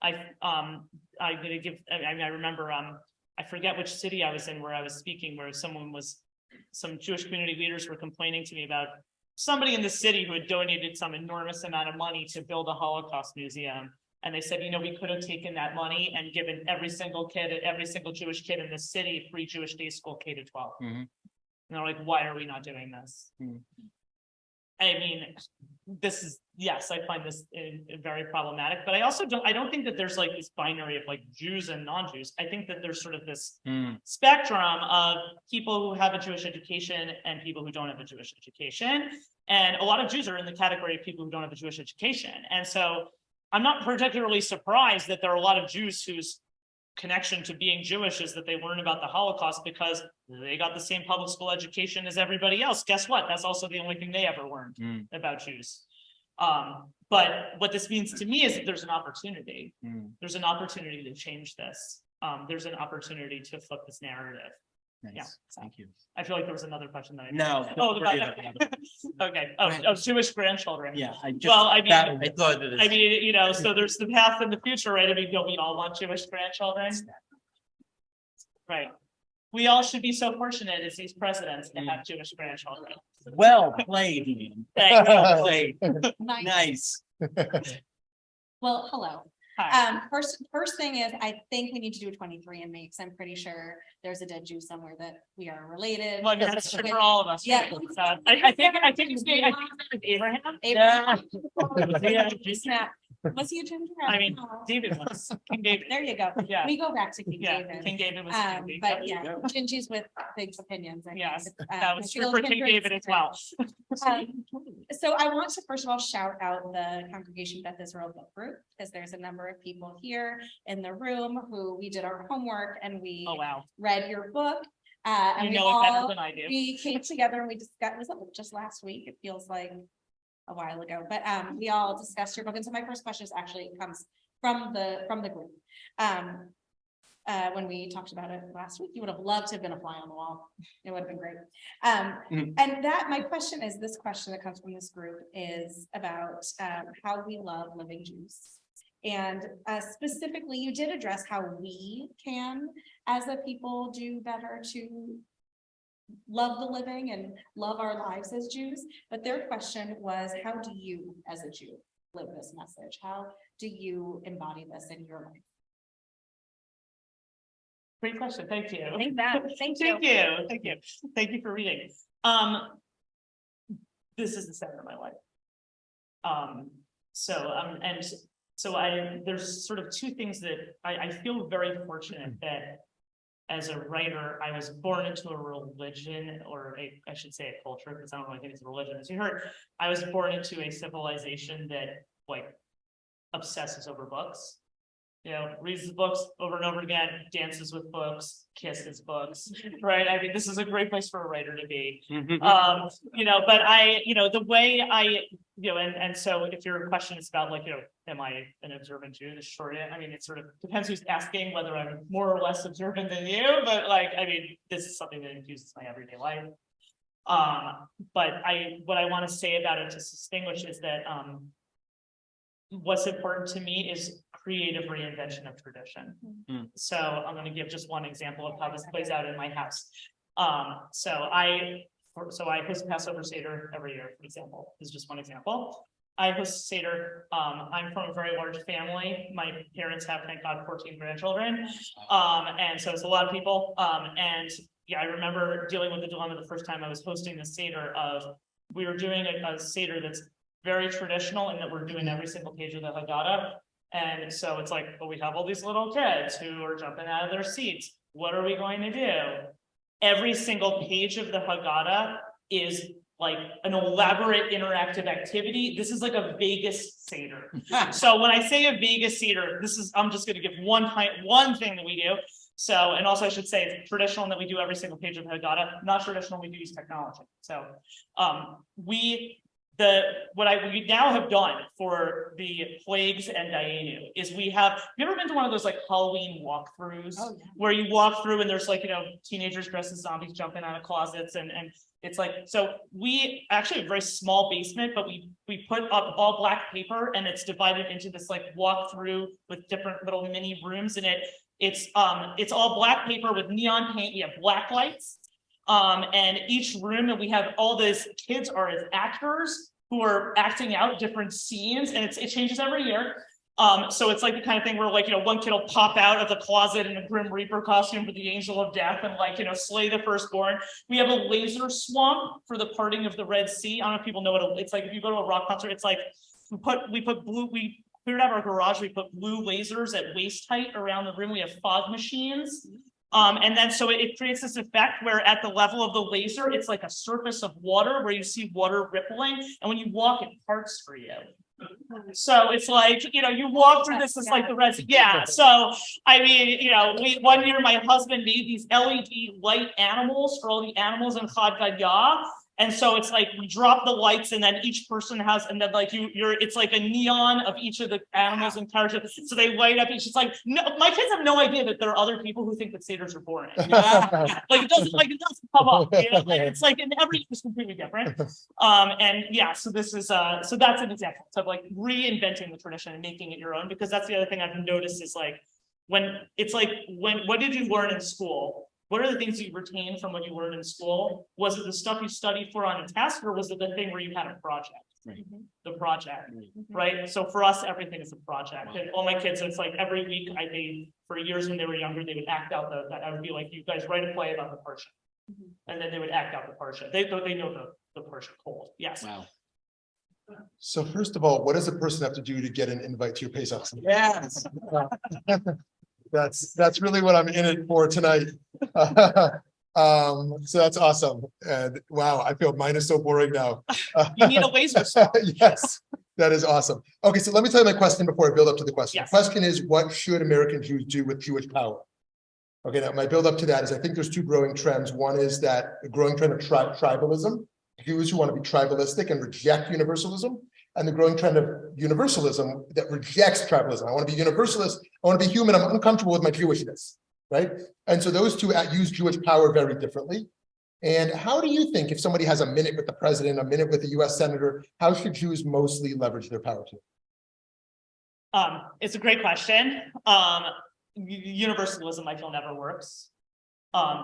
I'm going to give, I remember, I forget which city I was in where I was speaking, where some Jewish community leaders were complaining to me about somebody in the city who had donated some enormous amount of money to build a Holocaust museum. And they said, we could have taken that money and given every single Jewish kid in the city free Jewish day school K to 12. And they're like, why are we not doing this? I mean, yes, I find this very problematic, but I don't think that there's like this binary of like Jews and non-Jews. I think that there's sort of this spectrum of people who have a Jewish education and people who don't have a Jewish education. And a lot of Jews are in the category of people who don't have a Jewish education. And so I'm not particularly surprised that there are a lot of Jews whose connection to being Jewish is that they learn about the Holocaust because they got the same public school education as everybody else. Guess what? That's also the only thing they ever learned about Jews. But what this means to me is that there's an opportunity. There's an opportunity to change this. There's an opportunity to flip this narrative. Nice. Yeah. Thank you. I feel like there was another question that I No. Okay. Oh, Jewish grandchildren. Yeah. I thought that. I mean, so there's the path in the future, right? I mean, don't we all want Jewish grandchildren? Right. We all should be so fortunate as these presidents to have Jewish grandchildren. Well played, Ian. Thanks. Well played. Nice. Well, hello. First thing is, I think we need to do a 23andMe, because I'm pretty sure there's a dead Jew somewhere that we are related. Well, I mean, that's true with. for all of us. Yeah. I think it's Abraham. Abraham. Yeah. Snap. Was he a ginger? I mean, don't know. David was King David. There you go. Yeah. We go back to King Yeah, David. King David was King David. But yeah, Gingies with big opinions. I Yes, guess. that was I true feel for King kindred David as well. So I want to first of all shout out the Congregation Beth Israel Book Group, because there's a number of people here in the room who we did our homework and we Oh, wow. read your book. And You we know it better all, than I do. we came together and we discussed, was it just last week? It feels like a while ago, but we all discussed your book. And so my first question is actually comes from the group. When we talked about it last week, you would have loved to have been a fly on the wall. It would have been great. And that my question is, this question that comes from this group is about how we love living Jews. And specifically, you did address how we can, as a people, do better to love the living and love our lives as Jews. But their question was, how do you, as a Jew, live this message? How do you embody this in your life? Great question. Thank you. Thank you. Thank you. Thank you for reading. This is the center of my life. There's sort of two things that I feel very fortunate that as a writer, I was born into a religion, or I should say a culture, because I don't really think it's a religion. As you heard, I was born into a civilization that like obsesses over books. You know, reads the books over and over again, dances with books, kisses books, right? I mean, this is a great place for a writer to be. But the way and so if your question is about like, am I an observant Jew? The short end, I mean, it sort of depends who's asking whether I'm more or less observant than you, but like, I mean, this is something that infuses my everyday life. But what I want to say about it to distinguish is that what's important to me is creative reinvention of tradition. So I'm going to give just one example of how this plays out in my house. So I host Passover Seder every year, for example. This is just one example. I host Seder. I'm from a very large family. My parents have, thank God, 14 grandchildren. And so it's a lot of people. And yeah, I remember dealing with the dilemma the first time I was hosting the Seder of, we were doing a Seder that's very traditional in that we're doing every single page of the Haggadah. And so it's like, well, we have all these little kids who are jumping out of their seats. What are we going to do? Every single page of the Haggadah is like an elaborate interactive activity. This is like a Vegas Seder. So when I say a Vegas Seder, I'm just going to give one thing that we do. So, and also I should say it's traditional that we do every single page of the Haggadah. Not traditional, we do use technology. So we now have done for the plagues and Dayenu is have you ever been to one of those like Halloween walkthroughs where you walk through and there's like, teenagers dressed as zombies jumping out of closets and it's like, so we actually have a very small basement, but we put up all black paper and it's divided into this like walkthrough with different little mini rooms in it. It's all black paper with neon paint. We have black lights. And each room, and we have all these kids are as actors who are acting out different scenes, and it changes every year. So it's like the kind of thing where like, one kid will pop out of the closet in a Grim Reaper costume for the angel of death and like, slay the firstborn. We have a laser swamp for the parting of the Red Sea. I don't know if people know what it's like. If you go to a rock concert, it's like we cleared out our garage. We put blue lasers at waist height around the room. We have fog machines. And then so it creates this effect where at the level of the laser, it's like a surface of water where you see water rippling. And when you walk, it parts for you. So it's like, you walk through this, it's like the rest. Yeah. So, I mean, one year my husband made these LED light animals for all the animals in Chad Gadya. And so it's like we drop the lights and then each person has, and then like it's like a neon of each of the animals and characters. So they light up each. It's like, no, my kids have no idea that there are other people who think that Seders are boring. Like it doesn't come up. It's like in every is completely different. And yeah, so this is so that's an example of like reinventing the tradition and making it your own, because that's the other thing I've noticed is like what did you learn in school? What are the things you retained from what you learned in school? Was it the stuff you studied for on a test, or was it the thing where you had a project? the project, right? So for us, everything is a project. And all my kids, it's like every week for years when they were younger, they would act out that I would be like, you guys write a play about the Parsha. And then they would act out the Parsha. They know the Parsha cold. Yes. Wow. So first of all, what does a person have to do to get an invite to your Pesach? Yes. That's really what I'm in it for tonight. So that's awesome. And wow, I feel mine is so boring now. You need a laser saw. Yes, that is awesome. Okay, so let me tell you my question before I build up to the question. Yes. The question is, what should American Jews do with Jewish power? Okay, now my build up to that is I think there's two growing trends. One is that the growing trend of tribalism, Jews who want to be tribalistic and reject universalism, and the growing trend of universalism that rejects tribalism. I want to be universalist. I want to be human. I'm uncomfortable with my Jewishness, right? And so those two use Jewish power very differently. And how do you think if somebody has a minute with the president, a minute with a US senator, how should Jews mostly leverage their power to? It's a great question. Universalism, I feel, never works.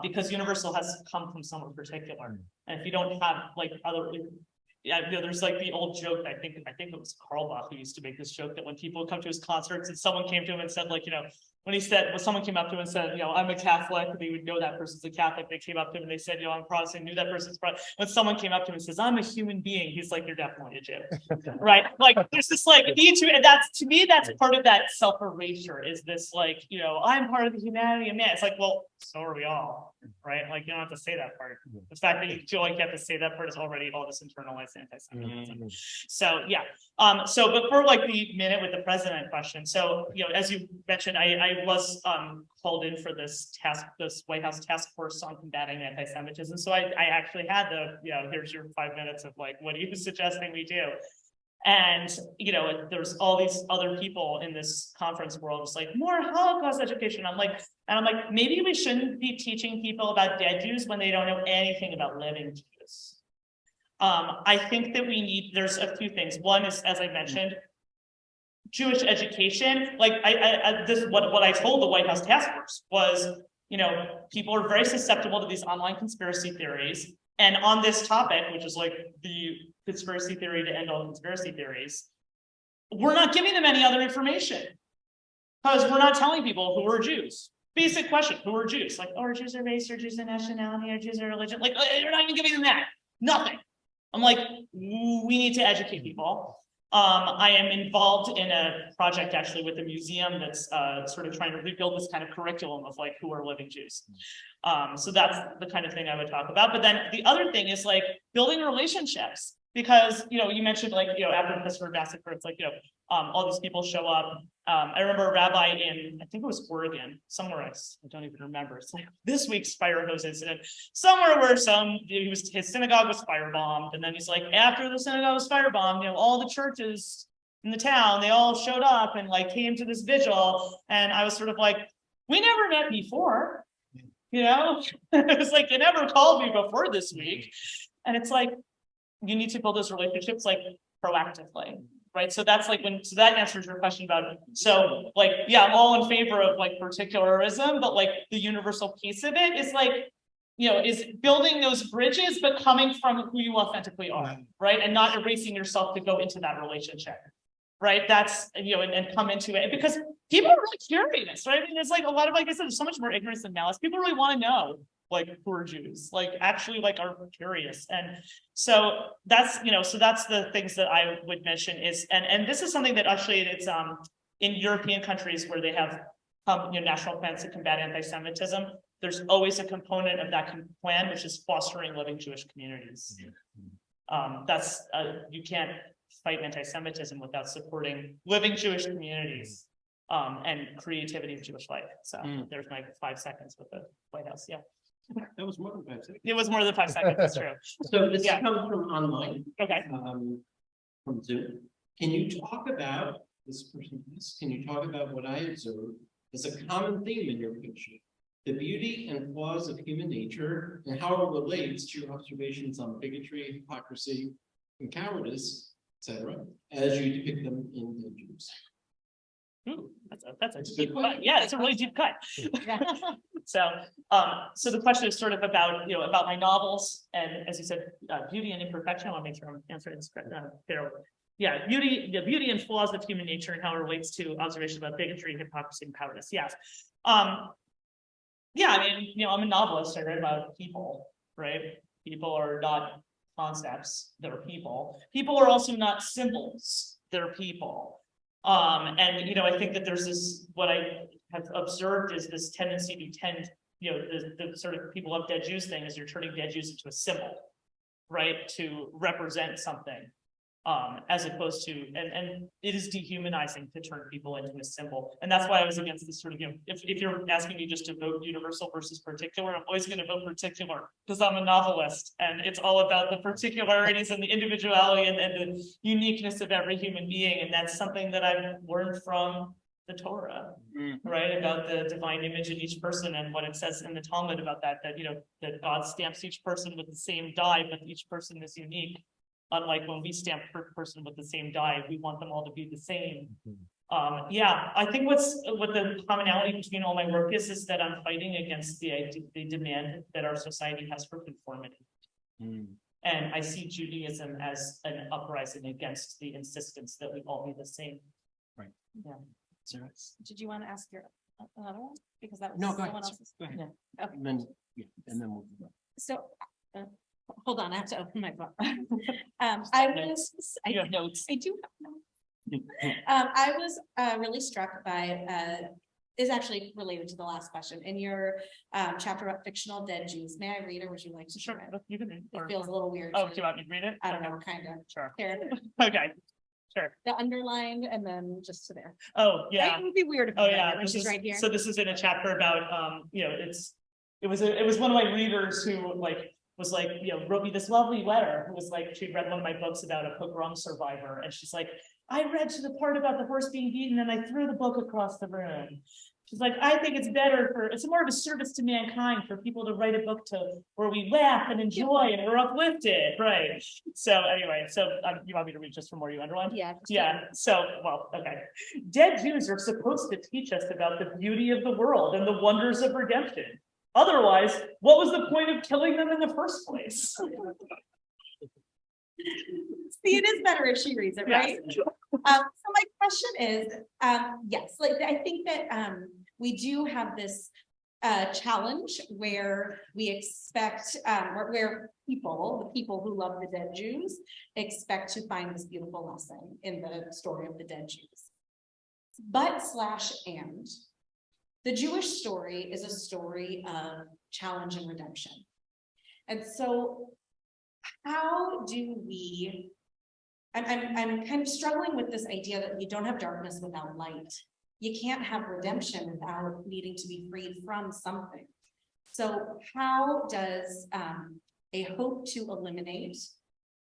Because universal has to come from someone particular. And if you don't have like other, there's like the old joke, I think it was Karl who used to make this joke that when people come to his concerts and someone came to him and said, like, when someone came up to him and said, I'm a Catholic, they would know that person's a Catholic. They came up to him and they said, I'm Protestant, knew that person's Protestant. When someone came up to him and says, I'm a human being, he's like, you're definitely a Jew, right? Like, there's this like need to, and to me, that's part of that self-erasure is this like, I'm part of the humanity of man. It's like, well, so are we all, right? Like, you don't have to say that part. The fact that you feel like you have to say that part is already all this internalized anti-Semitism. So yeah. But for like the minute with the president question. So, as you mentioned, I was called in for this White House task force on combating anti-Semitism. So I actually had here's your 5 minutes of like, what are you suggesting we do? And, there's all these other people in this conference world, it's like more Holocaust education. I'm like, maybe we shouldn't be teaching people about dead Jews when they don't know anything about living Jews. I think that there's a few things. One is, as I mentioned, Jewish education. Like what I told the White House task force was, people are very susceptible to these online conspiracy theories. And on this topic, which is like the conspiracy theory to end all conspiracy theories, we're not giving them any other information because we're not telling people who are Jews. Basic question, who are Jews? Like, are Jews a race, or Jews a nationality, or Jews a religion? Like, you're not even giving them that. Nothing. I'm like, we need to educate people. I am involved in a project actually with a museum that's sort of trying to rebuild this kind of curriculum of like who are living Jews. So that's the kind of thing I would talk about. But then the other thing is like building relationships, because you mentioned like after the Pittsburgh massacre, it's like all these people show up. I remember a rabbi in, I think it was Oregon, somewhere else, I don't even remember. It's like this week's fire hose incident, somewhere where his synagogue was firebombed, and then he's like, after the synagogue was firebombed, all the churches in the town, they all showed up and like came to this vigil, and I was sort of like, we never met before, it was like, you never called me before this week, and it's like, you need to build those relationships like proactively. Right. So that's like so that answers your question about it. So like, yeah, I'm all in favor of like particularism, but like the universal piece of it is like, is building those bridges, but coming from who you authentically are, right? And not erasing yourself to go into that relationship. Right. That's, and come into it because people are really curious, right? I mean, there's like a lot of, like I said, there's so much more ignorance than malice. People really want to know, like, who are Jews, like actually like are curious. And so that's, so that's the things that I would mention is, and this is something that actually it's in European countries where they have national plans to combat anti-Semitism. There's always a component of that plan, which is fostering living Jewish communities. That's you can't fight anti-Semitism without supporting living Jewish communities and creativity of Jewish life. So there's my 5 seconds with the White House. Yeah. That was more than 5 seconds. It was more than 5 seconds. That's true. So this comes from online. Okay. From Zoom. Can you talk about this person? Can you talk about what I observed as a common theme in your picture? The beauty and flaws of human nature and how it relates to your observations on bigotry, hypocrisy, and cowardice, etc., as you depict them in the Jews. Ooh, that's That's a deep cut. Yeah, it's a really deep cut. So the question is sort of about, about my novels, and as you said, beauty and imperfection. I want to make sure I'm answering this fairly. Yeah, the beauty and flaws of human nature and how it relates to observation about bigotry, hypocrisy, and cowardice. Yes. Yeah, I mean, I'm a novelist. I write about people, right? People are not concepts, they're people. People are also not symbols, they're people. And I think that there's this, what I have observed is this tendency the sort of people love dead Jews thing is you're turning dead Jews into a symbol, right? To represent something. As opposed to, and it is dehumanizing to turn people into a symbol. And that's why I was against this sort of, if you're asking me just to vote universal versus particular, I'm always going to vote particular because I'm a novelist and it's all about the particularities and the individuality and the uniqueness of every human being. And that's something that I've learned from the Torah, right? About the divine image in each person and what it says in the Talmud about that God stamps each person with the same die, but each person is unique. Unlike when we stamp per person with the same die, we want them all to be the same. Yeah, I think what the commonality between all my work is that I'm fighting against the demand that our society has for conformity. And I see Judaism as an uprising against the insistence that we all be the same. Right. Yeah. Did you want to ask your another one? Because that was No, go ahead. someone else's. Go ahead. Yeah. Okay. And then we'll. So, hold on, I have to open my book. I You have notes. I do have notes. I was really struck by, is actually related to the last question. In your chapter about fictional dead Jews, may I read or would you like to? Sure, share it? you can read. It feels a little weird. Oh, to- do you want me to read it? I don't know, kind of. Sure. Here, Okay. Sure. the underlined and then just to there. Oh, yeah. It would be weird if Oh, you read yeah. it when she's right here. So this is in a chapter about, it was one of my readers who was wrote me this lovely letter, who was she'd read one of my books about a pogrom survivor. And she's like, I read to the part about the horse being beaten and I threw the book across the room. She's like, I think it's more of a service to mankind for people to write a book where we laugh and enjoy and we're uplifted. Right. So anyway, you want me to read just from where you underlined? Yeah. Yeah. So, okay. Dead Jews are supposed to teach us about the beauty of the world and the wonders of redemption. Otherwise, what was the point of killing them in the first place? See, it is better if she reads it, right? Yes. So my question is, yes, I think that we do have this challenge where we expect, where the people who love the dead Jews expect to find this beautiful lesson in the story of the dead Jews. And the Jewish story is a story of challenge and redemption. And so how do we, I'm kind of struggling with this idea that you don't have darkness without light. You can't have redemption without needing to be freed from something. So how does a hope to eliminate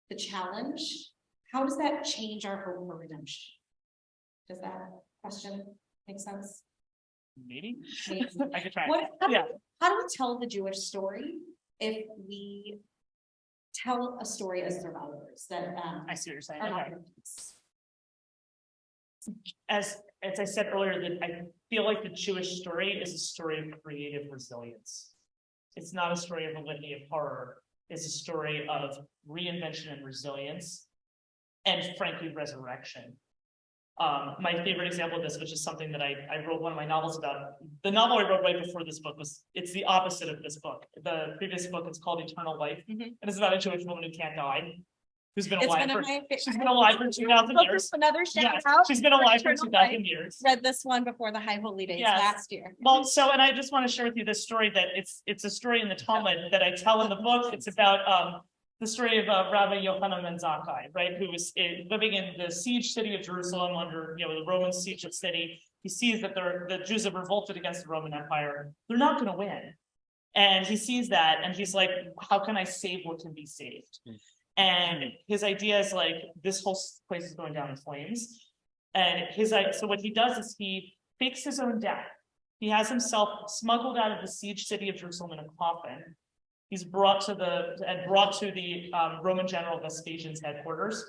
the challenge, how does that change our hope for redemption? Does that question make sense? Maybe. Maybe. I could try. How do we tell the Jewish story if we tell a story as survivors that I see what you're saying. are not Okay. victims? As I said earlier, that I feel like the Jewish story is a story of creative resilience. It's not a story of a litany of horror. It's a story of reinvention and resilience, and frankly, resurrection. My favorite example of this, which is something that I wrote one of my novels about. The novel I wrote right before this book it's the opposite of this book. The previous book is called Eternal Life, and it's about a Jewish woman who can't die, who's been alive for, she's been alive for 2,000 years. Another shout Yes, out. she's been alive for Eternal 2,000 Life. years. Read this one before the High Holy Days Yes. last year. Well, and I just want to share with you this story that it's a story in the Talmud that I tell in the book. It's about the story of Rabbi Yochanan ben Zakkai, right, who was living in the siege city of Jerusalem under the Roman siege of city. He sees that the Jews have revolted against the Roman Empire. They're not going to win, and he sees that, and he's like, "How can I save what can be saved?" And his idea is this whole place is going down in flames. And so what he does is he fakes his own death. He has himself smuggled out of the siege city of Jerusalem in a coffin. He's brought to the Roman general Vespasian's headquarters.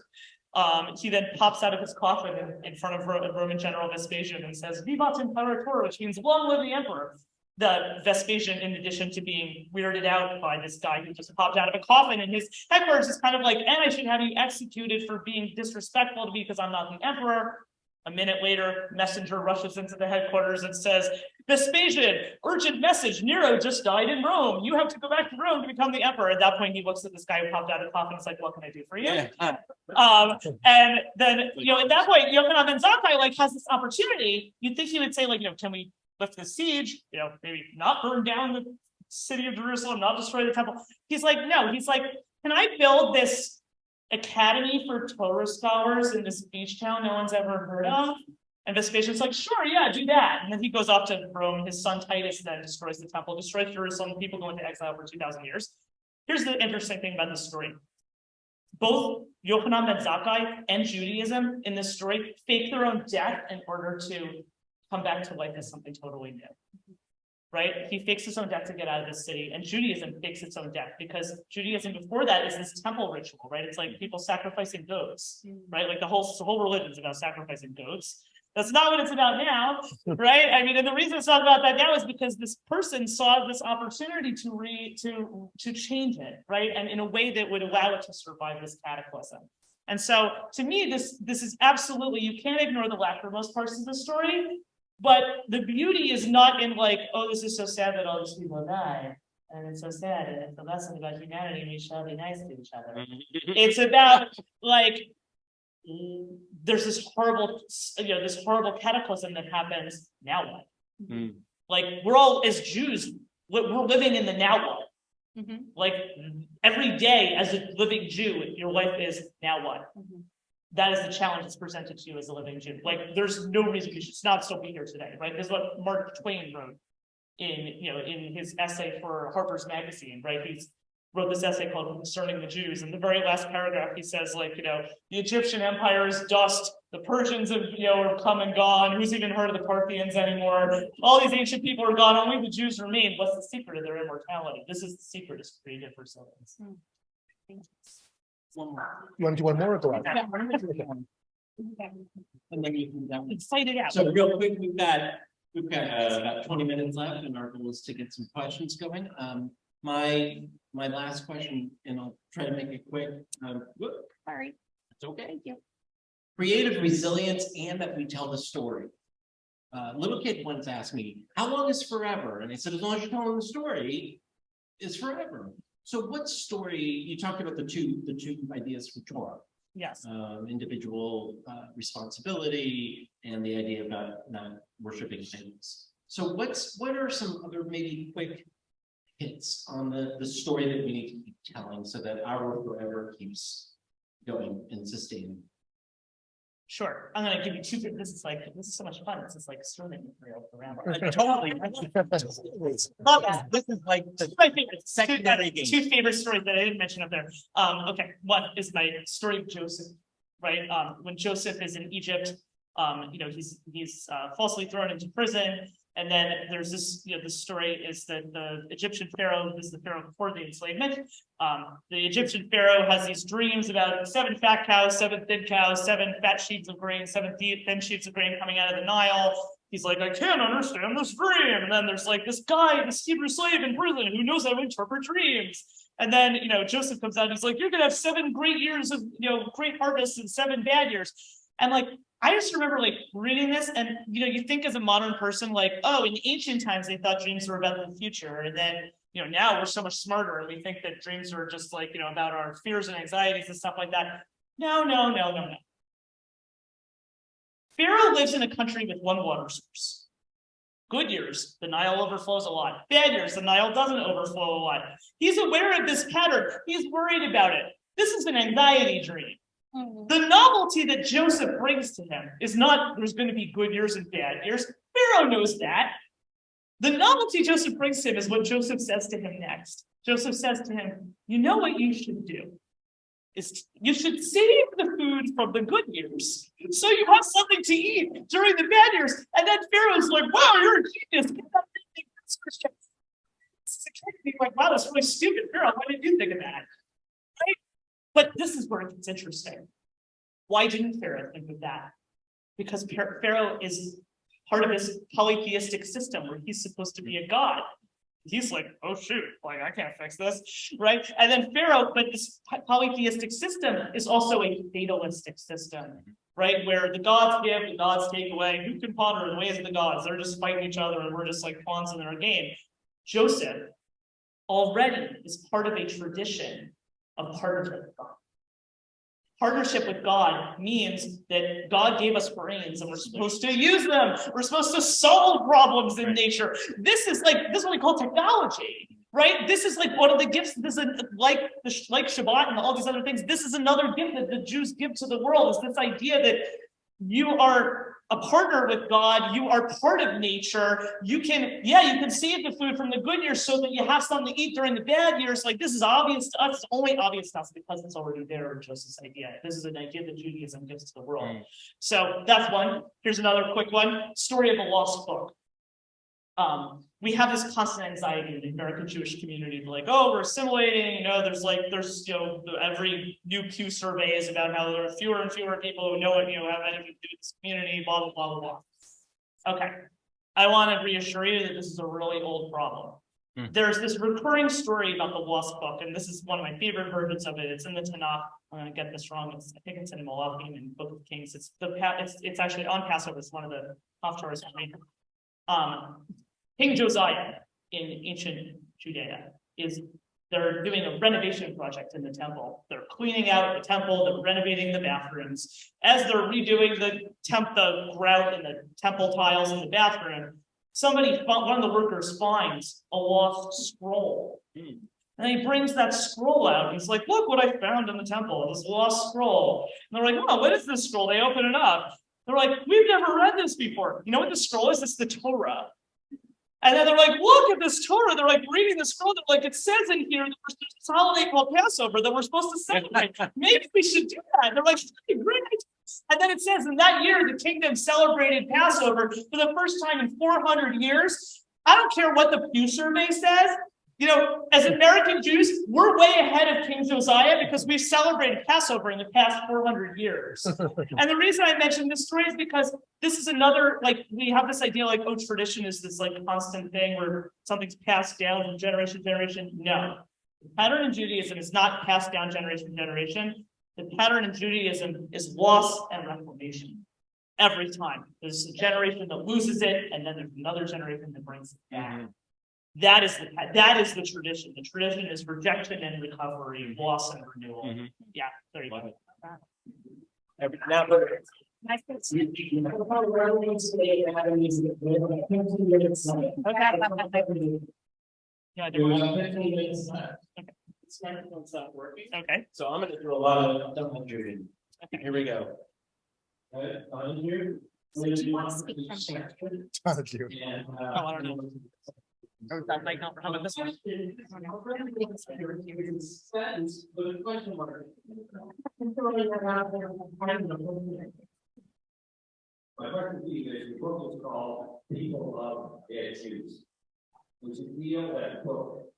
He then pops out of his coffin in front of Roman General Vespasian and says, "Vivat Imperator," which means "Long live the emperor." The Vespasian, in addition to being weirded out by this guy who just popped out of a coffin, and his headquarters is kind of like, "And I should have you executed for being disrespectful to me because I'm not the emperor." A minute later, messenger rushes into the headquarters and says, "Vespasian, urgent message, Nero just died in Rome. You have to go back to Rome to become the emperor." At that point, he looks at this guy who popped out of the coffin and is like, "What can I do for you?" And then, at that point, Yochanan ben Zakkai like has this opportunity. You'd think he would say, like, can we lift the siege? Maybe not burn down the city of Jerusalem, not destroy the temple. He's like, no, he's like, "Can I build this academy for Torah scholars in this beach town no one's ever heard of?" And Vespasian's like, "Sure, yeah, do that." And then he goes off to Rome. His son Titus then destroys the temple, destroys Jerusalem. People go into exile for 2,000 years. Here's the interesting thing about this story. Both Yochanan ben Zakkai and Judaism in this story fake their own death in order to come back to life as something totally new. Right? He fakes his own death to get out of the city, and Judaism fakes its own death because Judaism before that is this temple ritual, right? It's like people sacrificing goats, right? Like the whole religion is about sacrificing goats. That's not what it's about now, right? I mean, and the reason it's not about that now is because this person saw this opportunity to change it, right? And in a way that would allow it to survive this cataclysm. And so to me, this is absolutely, you can't ignore the lachrymose parts of the story. But the beauty is not in like, "Oh, this is so sad that all these people die, and it's so sad, and it's a lesson about humanity, and we shall be nice to each other." It's about like, there's this horrible cataclysm that happens. Now what? Like, we're all as Jews, we're living in the now what. Like every day as a living Jew, your life is now what. That is the challenge that's presented to you as a living Jew. Like, there's no reason you should not still be here today, right? This is what Mark Twain wrote in his essay for Harper's Magazine, right? He wrote this essay called "Concerning the Jews." In the very last paragraph, he says, like, "The Egyptian empire is dust. The Persians have, have come and gone. Who's even heard of the Parthians anymore? All these ancient people are gone. Only the Jews remain. What's the secret of their immortality? This is the secret is created for souls." One more. You want to do one more or go on? And then you can Fight it out. So real quick, we've got about 20 minutes left, and our goal is to get some questions going. My last question, and I'll try to make it quick. Sorry. It's okay. Thank you. Creative resilience and that we tell the story. Little kid once asked me, "How long is forever?" And I said, "As long as you're telling the story, it's forever." So what story, you talked about the two ideas from Torah. Yes. Individual responsibility and the idea about not worshiping things. So what are some other maybe quick hits on the story that we need to keep telling so that our forever keeps going and sustaining? Sure. I'm going to give you two. This is so much fun. This is like sermon material for Rabbi. Totally. Love that. This is like My favorite. secondary game. Two favorite stories that I didn't mention up there. Okay. One is my story of Joseph, right? When Joseph is in Egypt, he's falsely thrown into prison. And then there's this, the story is that the Egyptian Pharaoh, this is the Pharaoh before the enslavement. The Egyptian Pharaoh has these dreams about 7 fat cows, 7 thin cows, 7 fat sheets of grain, 7 thin sheets of grain coming out of the Nile. He's like, "I can't understand this dream." And then there's like this guy, this Hebrew slave in prison who knows how to interpret dreams. And then, Joseph comes out and he's like, "You're going to have 7 great years of, great harvests and 7 bad years." And like, I just remember like reading this and, you think as a modern person, like, oh, in ancient times, they thought dreams were about the future. And then, now we're so much smarter. And we think that dreams are just like, about our fears and anxieties and stuff like that. No. Pharaoh lives in a country with one water source. Good years, the Nile overflows a lot. Bad years, the Nile doesn't overflow a lot. He's aware of this pattern. He's worried about it. This is an anxiety dream. The novelty that Joseph brings to him is not there's going to be good years and bad years. Pharaoh knows that. The novelty Joseph brings to him is what Joseph says to him next. Joseph says to him, "You know what you should do is you should save the food from the good years so you have something to eat during the bad years." And then Pharaoh's like, "Wow, you're a genius. Get that thing." It's like, wow, that's really stupid. Pharaoh, why didn't you think of that? Right? But this is where it gets interesting. Why didn't Pharaoh think of that? Because Pharaoh is part of this polytheistic system where he's supposed to be a god. He's like, oh shoot, like I can't fix this, right? And then Pharaoh, but this polytheistic system is also a fatalistic system, right? Where the gods give, the gods take away. Who can ponder the ways of the gods? They're just fighting each other and we're just like pawns in their game. Joseph already is part of a tradition of partnership with God. Partnership with God means that God gave us brains and we're supposed to use them. We're supposed to solve problems in nature. This is what we call technology, right? This is like one of the gifts. This is like Shabbat and all these other things. This is another gift that the Jews give to the world, is this idea that you are a partner with God, you are part of nature. You can save the food from the good years so that you have something to eat during the bad years. Like, this is obvious to us. It's only obvious to us because it's already there in Joseph's idea. This is an idea that Judaism gives to the world. So that's one. Here's another quick one. Story of the lost book. We have this constant anxiety in the American Jewish community, like, oh, we're assimilating, every new Pew survey is about how there are fewer and fewer people who know what, have anything to do with this community, blah, blah, blah, blah, blah. Okay. I want to reassure you that this is a really old problem. There's this recurring story about the lost book, and this is one of my favorite versions of it. It's in the Tanakh. I'm going to get this wrong. I think it's in Malachim and Book of Kings. It's actually on Passover. It's one of the off-tours I read. King Josiah in ancient Judea they're doing a renovation project in the temple. They're cleaning out the temple, they're renovating the bathrooms. As they're redoing the grout and the temple tiles in the bathroom, one of the workers finds a lost scroll. And he brings that scroll out. He's like, look what I found in the temple, this lost scroll. And they're like, oh, what is this scroll? They open it up. They're like, we've never read this before. You know what the scroll is? It's the Torah. And then they're like, look at this Torah. They're like reading the scroll. They're like, it says in here that there's this holiday called Passover that we're supposed to celebrate. Maybe we should do that. And they're like, great. And then it says in that year, the kingdom celebrated Passover for the first time in 400 years. I don't care what the Pew survey says. As American Jews, we're way ahead of King Josiah because we've celebrated Passover in the past 400 years. And the reason I mention this story is because this is another, we have this idea tradition is this constant thing where something's passed down from generation to generation. No. The pattern in Judaism is not passed down generation to generation. The pattern in Judaism is loss and reformation. Every time. There's a generation that loses it, and then there's another generation that brings it back. That is the tradition. The tradition is rejection and recovery, loss and renewal. Yeah, there you go. This microphone's not working. Okay. So I'm going to do a lot of double jury. Here we go. On here. Do you want to speak from there? I don't know. That might not. How about this one? My question to you is, the book is called People Love Dead Jews, which is feel that book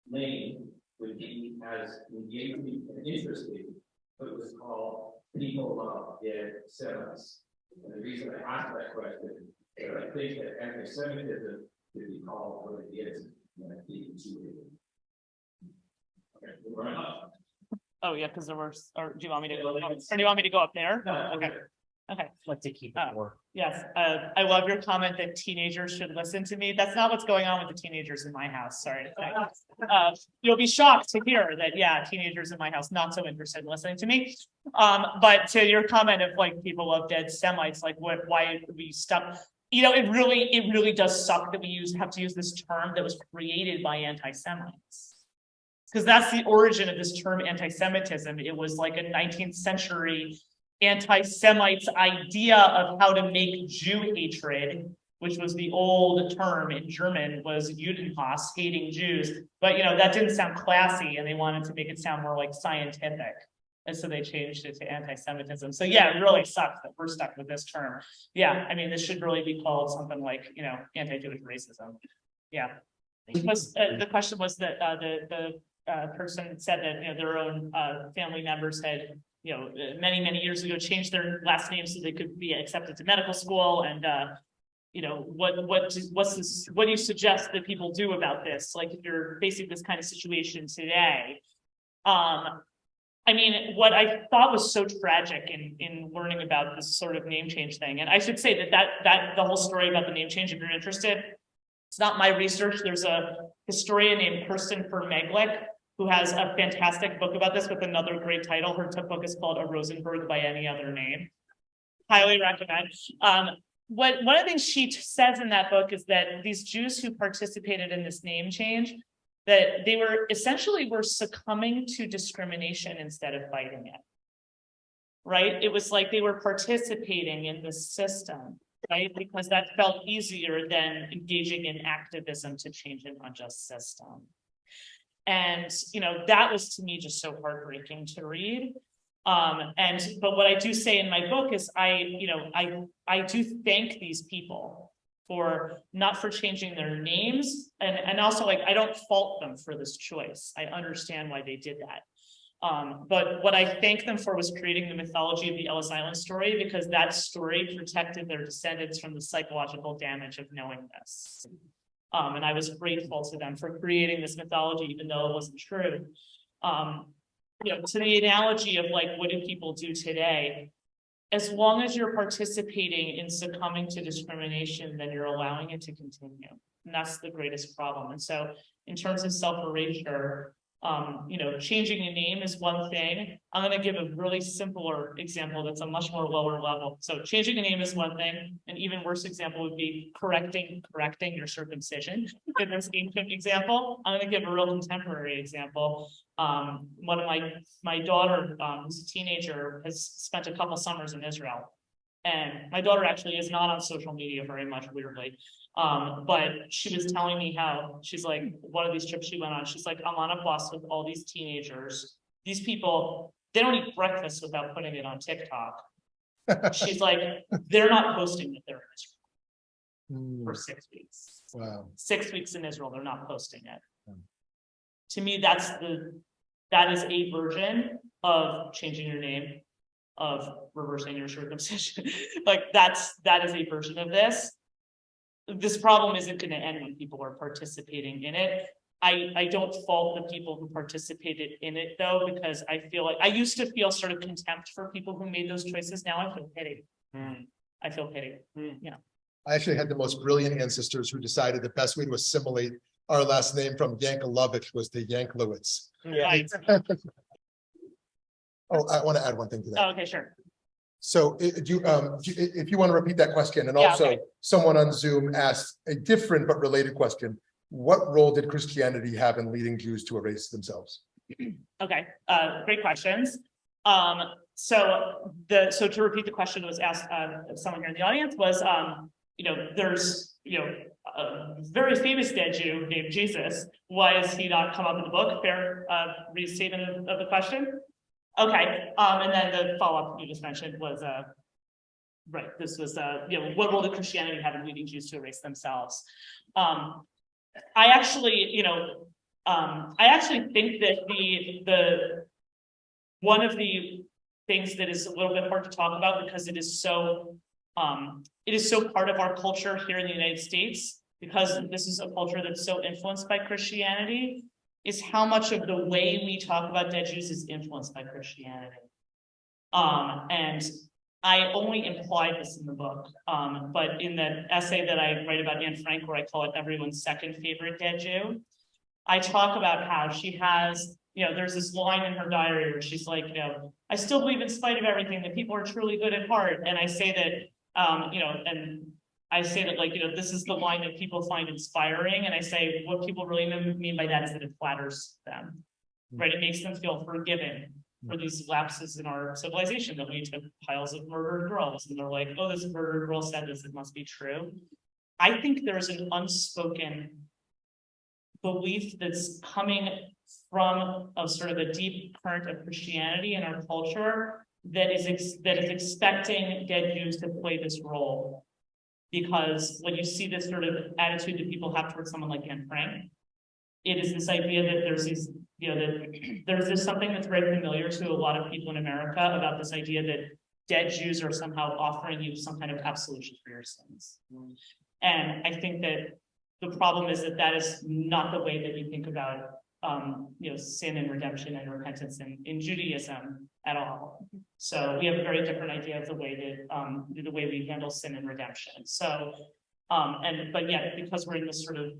name would be as engaging and interesting, but it was called People Love Dead Semites. And the reason I asked that question is I think that anti-Semitism could be called what it is, and I think it's Judaism. Okay, we're on. Oh yeah, because there were. Or do you want me to? Or do you want me to go up there? No, Okay. Okay. Like to keep it more. Yes. I love your comment that teenagers should listen to me. That's not what's going on with the teenagers in my house. Sorry. You'll be shocked to hear that. Yeah, teenagers in my house not so interested in listening to me. But to your comment of people love dead Semites, why we stuck. It really does suck that we have to use this term that was created by anti-Semites. Because that's the origin of this term anti-Semitism. It was like a 19th century anti-Semites idea of how to make Jew hatred, which was the old term in German was Judenhass, hating Jews. But that didn't sound classy, and they wanted to make it sound more scientific. And so they changed it to anti-Semitism. So yeah, it really sucks that we're stuck with this term. Yeah, I mean, this should really be called something like, anti-Jewish racism. Yeah. The question was that the person said that their own family members had many, many years ago, changed their last name so they could be accepted to medical school. And, what do you suggest that people do about this? Like, if you're facing this kind of situation today, I mean, what I thought was so tragic in learning about this sort of name change thing, and I should say that the whole story about the name change, if you're interested, it's not my research. There's a historian named Kirsten Permeglick who has a fantastic book about this with another great title. Her book is called A Rosenberg by Any Other Name. Highly recommend. One of the things she says in that book is that these Jews who participated in this name change, that they were essentially succumbing to discrimination instead of fighting it, right? It was like they were participating in the system, right? Because that felt easier than engaging in activism to change an unjust system. And, that was to me just so heartbreaking to read. But what I do say in my book is I do thank these people not for changing their names. And also, like, I don't fault them for this choice. I understand why they did that. But what I thank them for was creating the mythology of the Ellis Island story, because that story protected their descendants from the psychological damage of knowing this. And I was grateful to them for creating this mythology, even though it wasn't true. To the analogy of, like, what do people do today? As long as you're participating in succumbing to discrimination, then you're allowing it to continue. And that's the greatest problem. And so in terms of self-erasure, changing a name is one thing. I'm going to give a really simpler example that's a much more lower level. So changing a name is one thing. An even worse example would be correcting your circumcision. In this ancient example, I'm going to give a real contemporary example. One of my daughter, who's a teenager, has spent a couple summers in Israel. And my daughter actually is not on social media very much, weirdly. But she was telling me how she's like, one of these trips she went on, she's like, I'm on a bus with all these teenagers. These people, they don't eat breakfast without putting it on TikTok. She's like, they're not posting that they're in Israel for 6 weeks. Wow. 6 weeks in Israel, they're not posting it. To me, that is a version of changing your name, of reversing your circumcision. Like, that is a version of this. This problem isn't going to end when people are participating in it. I don't fault the people who participated in it, though, because I feel like I used to feel sort of contempt for people who made those choices. Now I feel pity. I feel pity. Yeah. I actually had the most brilliant ancestors who decided the best way to assimilate our last name from Yankelovich was to Yanklowitz. Right. Oh, I want to add one thing to that. Oh, okay, sure. So if you want to repeat that question, and Yeah, also okay. someone on Zoom asked a different but related question. What role did Christianity have in leading Jews to erase themselves? Okay, great questions. So to repeat the question that was asked of someone here in the audience was, there's, a very famous dead Jew named Jesus. Why has he not come up in the book? Fair restatement of the question. Okay, and then the follow-up you just mentioned was, right, this was, what role did Christianity have in leading Jews to erase themselves? I actually think that the one of the things that is a little bit hard to talk about, because it is so part of our culture here in the United States, because this is a culture that's so influenced by Christianity, is how much of the way we talk about dead Jews is influenced by Christianity. And I only implied this in the book, but in the essay that I write about Anne Frank, where I call it everyone's second favorite dead Jew, I talk about how she has, there's this line in her diary where she's like, I still believe in spite of everything that people are truly good at heart. And I say that, this is the line that people find inspiring. And I say, what people really mean by that is that it flatters them, right? It makes them feel forgiven for these lapses in our civilization that lead to piles of murdered girls. And they're like, oh, this murdered girl said this, it must be true. I think there's an unspoken belief that's coming from a sort of a deep current of Christianity in our culture that is expecting dead Jews to play this role. Because when you see this sort of attitude that people have towards someone like Anne Frank, it is this idea that there's these, that there's this something that's very familiar to a lot of people in America about this idea that dead Jews are somehow offering you some kind of absolution for your sins. And I think that the problem is that that is not the way that you think about sin and redemption and repentance in Judaism at all. So we have a very different idea of the way that we handle sin and redemption. So, but yet, because we're in this sort of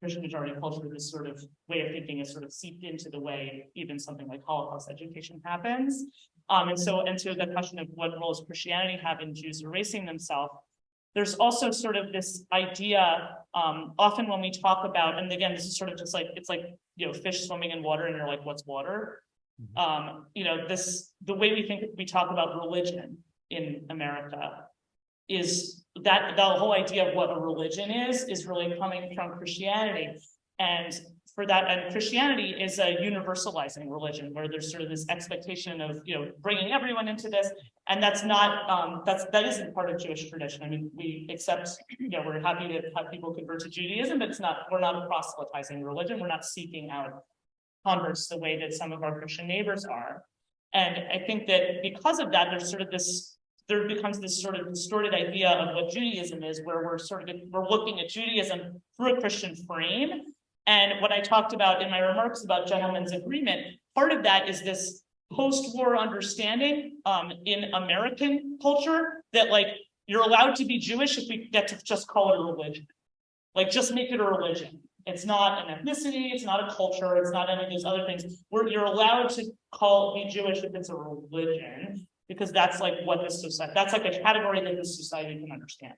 Christian majority culture, this sort of way of thinking is sort of seeped into the way even something like Holocaust education happens. And to the question of what role does Christianity have in Jews erasing themselves, there's also sort of this idea, often when we talk about, and again, this is sort of just like, it's like, fish swimming in water and you're like, what's water? The way we talk about religion in America is that the whole idea of what a religion is really coming from Christianity. And for that, and Christianity is a universalizing religion where there's sort of this expectation of, bringing everyone into this. And that's not, that isn't part of Jewish tradition. I mean, we accept, we're happy to have people convert to Judaism, but we're not proselytizing religion. We're not seeking out converts the way that some of our Christian neighbors are. And I think that because of that, there becomes this sort of distorted idea of what Judaism is, where we're looking at Judaism through a Christian frame. And what I talked about in my remarks about gentleman's agreement, part of that is this post-war understanding in American culture that you're allowed to be Jewish if we get to just call it a religion. Just make it a religion. It's not an ethnicity, it's not a culture, it's not any of these other things. You're allowed to be Jewish if it's a religion, because that's what this society, that's a category that this society can understand.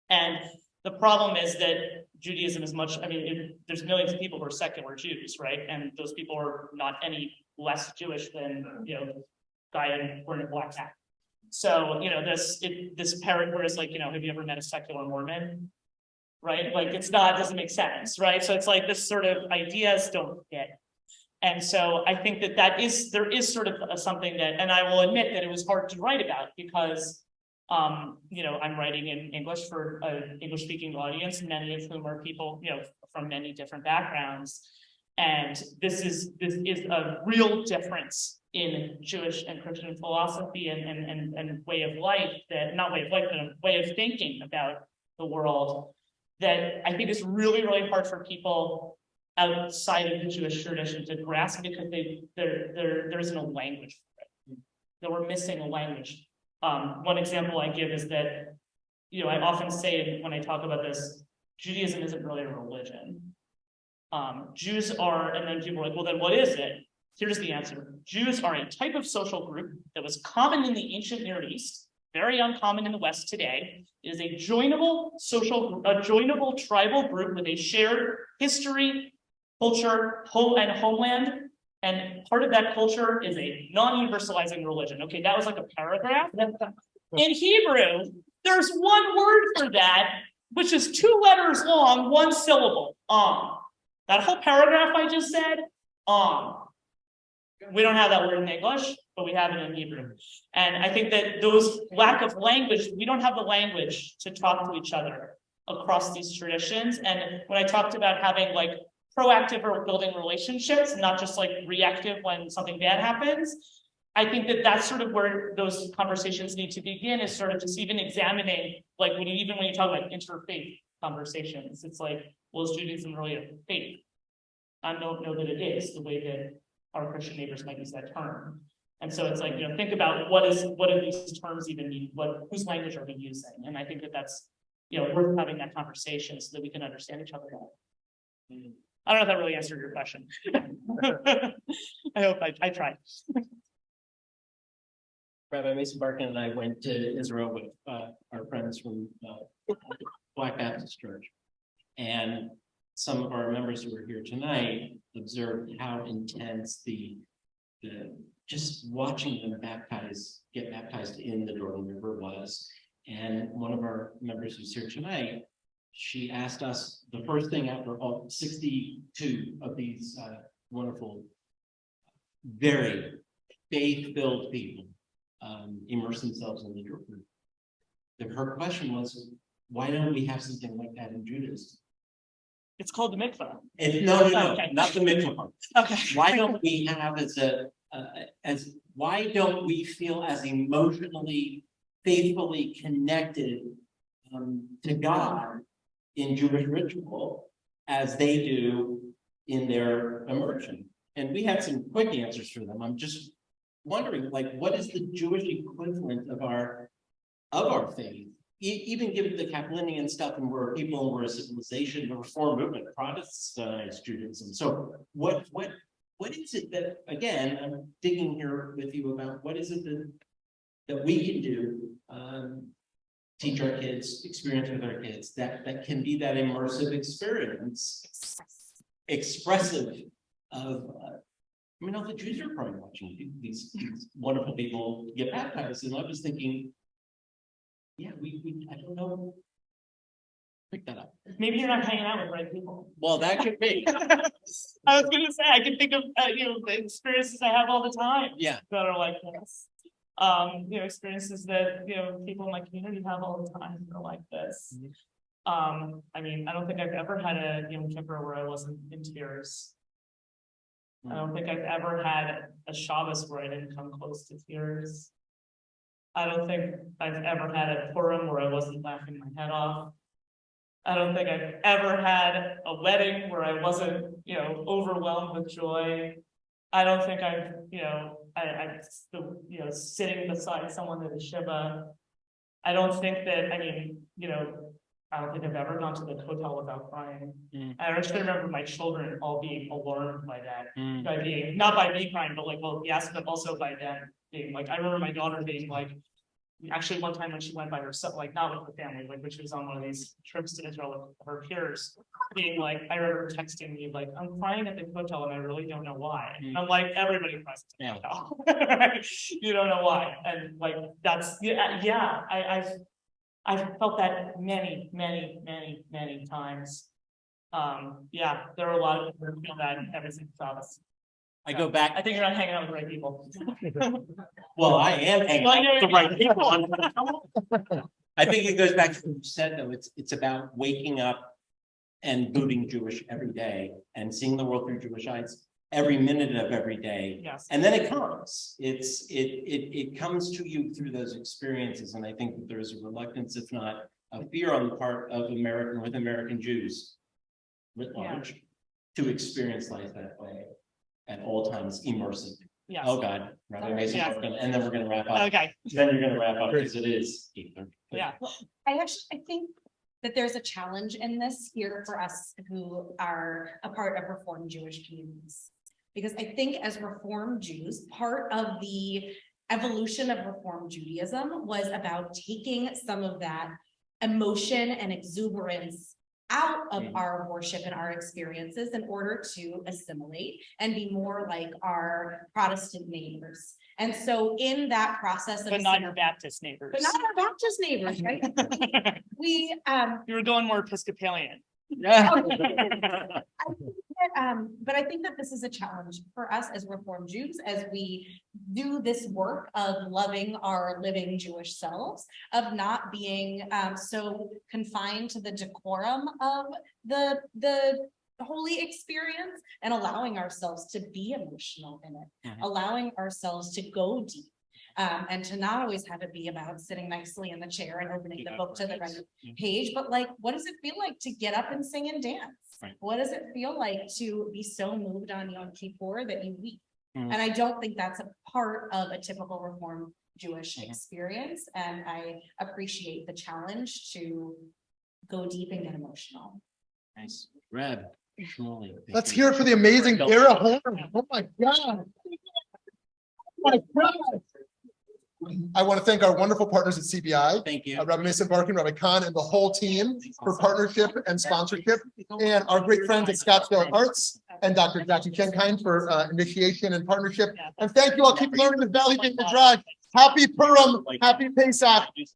And the problem is that Judaism is there's millions of people who are secular Jews, right? And those people are not any less Jewish than, guy wearing a black hat. So, this parrot, whereas have you ever met a secular Mormon? Right? It doesn't make sense, right? So it's this sort of ideas don't fit. And so I think that there is sort of something that, and I will admit that it was hard to write about because, I'm writing in English for an English-speaking audience, many of whom are people, from many different backgrounds. And this is a real difference in Jewish and Christian philosophy and way of life not way of life, but a way of thinking about the world that I think is really, really hard for people outside of the Jewish tradition to grasp because there isn't a language for it. That we're missing a language. One example I give is that, I often say when I talk about this, Judaism isn't really a religion. Jews are, and then people are like, well, then what is it? Here's the answer. Jews are a type of social group that was common in the ancient Near East, very uncommon in the West today. It is a joinable tribal group with a shared history, culture, and homeland. And part of that culture is a non-universalizing religion. Okay, that was a paragraph. In Hebrew, there's one word for that, which is 2 letters long, 1 syllable. That whole paragraph I just said, we don't have that word in English, but we have it in Hebrew. And I think that those lack of language, we don't have the language to talk to each other across these traditions. And when I talked about having proactive or building relationships, not just reactive when something bad happens, I think that that's sort of where those conversations need to begin, is sort of just even examining, when you talk about interfaith conversations, it's well, is Judaism really a faith? I don't know that it is the way that our Christian neighbors might use that term. And so it's think about what do these terms even mean? Whose language are we using? And I think that that's, worth having that conversation so that we can understand each other better. I don't know if that really answered your question. I hope I tried. Rabbi Mason Barkin and I went to Israel with our friends from Black Baptist Church. And some of our members who were here tonight observed how intense the just watching them get baptized in the Jordan River was. And one of our members who's here tonight, she asked us the first thing after all 62 of these wonderful, very faith-filled people immerse themselves in the Jordan. Her question was, why don't we have something like that in Judaism? It's called the mikvah. No, Okay. not the mikvah part. Okay. Why don't we have why don't we feel as emotionally, faithfully connected to God in Jewish ritual as they do in their immersion? And we had some quick answers for them. I'm just wondering, like, what is the Jewish equivalent of our faith? Even given the Kaplinian stuff, and where people were a civilization, the Reform movement, Protestant Judaism. So what is it that, again, I'm digging here with you about what is it that we can do, teach our kids, experience with our kids, that can be that immersive experience, expressive of, I mean, all the Jews are probably watching these wonderful people get baptized, and I was thinking, yeah, I don't know. Pick that up. Maybe you're not hanging out with the right people. Well, that could be. I was gonna say, I can think of, the experiences I have all the time. Yeah. That are like this. Experiences that, people in my community have all the time that are like this. I mean, I don't think I've ever had a Yom Kippur where I wasn't in tears. I don't think I've ever had a Shabbos where I didn't come close to tears. I don't think I've ever had a Purim where I wasn't laughing my head off. I don't think I've ever had a wedding where I wasn't, overwhelmed with joy. I don't think I've, I'm sitting beside someone at a Yeshiva. I don't think that, I don't think I've ever gone to the hotel without crying. I actually remember my children all being alarmed by that, by being, not by me crying, but like, well, yes, but also by them being like, I remember my daughter being like, actually one time when she went by herself, like not with the family, like when she was on one of these trips to Israel with her peers, being like, I remember her texting me like, I'm crying at the hotel and I really don't know why. And I'm like, everybody cries at the hotel. You don't know why. And like, that's, I've felt that many times. There are a lot of people who feel that every single Shabbos. I go back. I think you're not hanging out with the right people. Well, I am hanging out with the right people. I think it goes back to what you said, though. It's about waking up and booting Jewish every day and seeing the world through Jewish eyes every minute of every day. Yes. And then it comes. It comes to you through those experiences. And I think that there's a reluctance, if not a fear, on the part of American Jews writ large to experience life that way at all times, immersive. Yes. Oh God, Rabbi Mason, Yes. and then we're going to wrap up. Okay. Then you're going to wrap up because it is 8:30. Yeah. I think that there's a challenge in this here for us who are a part of Reform Jewish communities. Because I think as Reform Jews, part of the evolution of Reform Judaism was about taking some of that emotion and exuberance out of our worship and our experiences in order to assimilate and be more like our Protestant neighbors. And so in that process of— But not your Baptist neighbors. But not our Baptist neighbors, right? We You were going more Episcopalian. but I think that this is a challenge for us as Reform Jews as we do this work of loving our living Jewish selves, of not being so confined to the decorum of the holy experience, and allowing ourselves to be emotional in it, allowing ourselves to go deep. And to not always have it be about sitting nicely in the chair and opening the book to the right page, but like, what does it feel like to get up and sing and dance? Right. What does it feel like to be so moved on Yom Kippur that you weep? And I don't think that's a part of a typical Reform Jewish experience. And I appreciate the challenge to go deep and get emotional. Nice. Reb, Shmuley, Let's hear it for the amazing Dara Horn. Oh my God. Oh my God. I want to thank our wonderful partners at CBI. Thank you. Rabbi Mason Barkin, Rabbi Khan, and the whole team for partnership and sponsorship, and our great friends at Scottsdale Arts and Dr. Jackie Chenkind for initiation and partnership. And thank you all. Keep learning the Valley Big Midrash. Happy Purim, happy Pesach.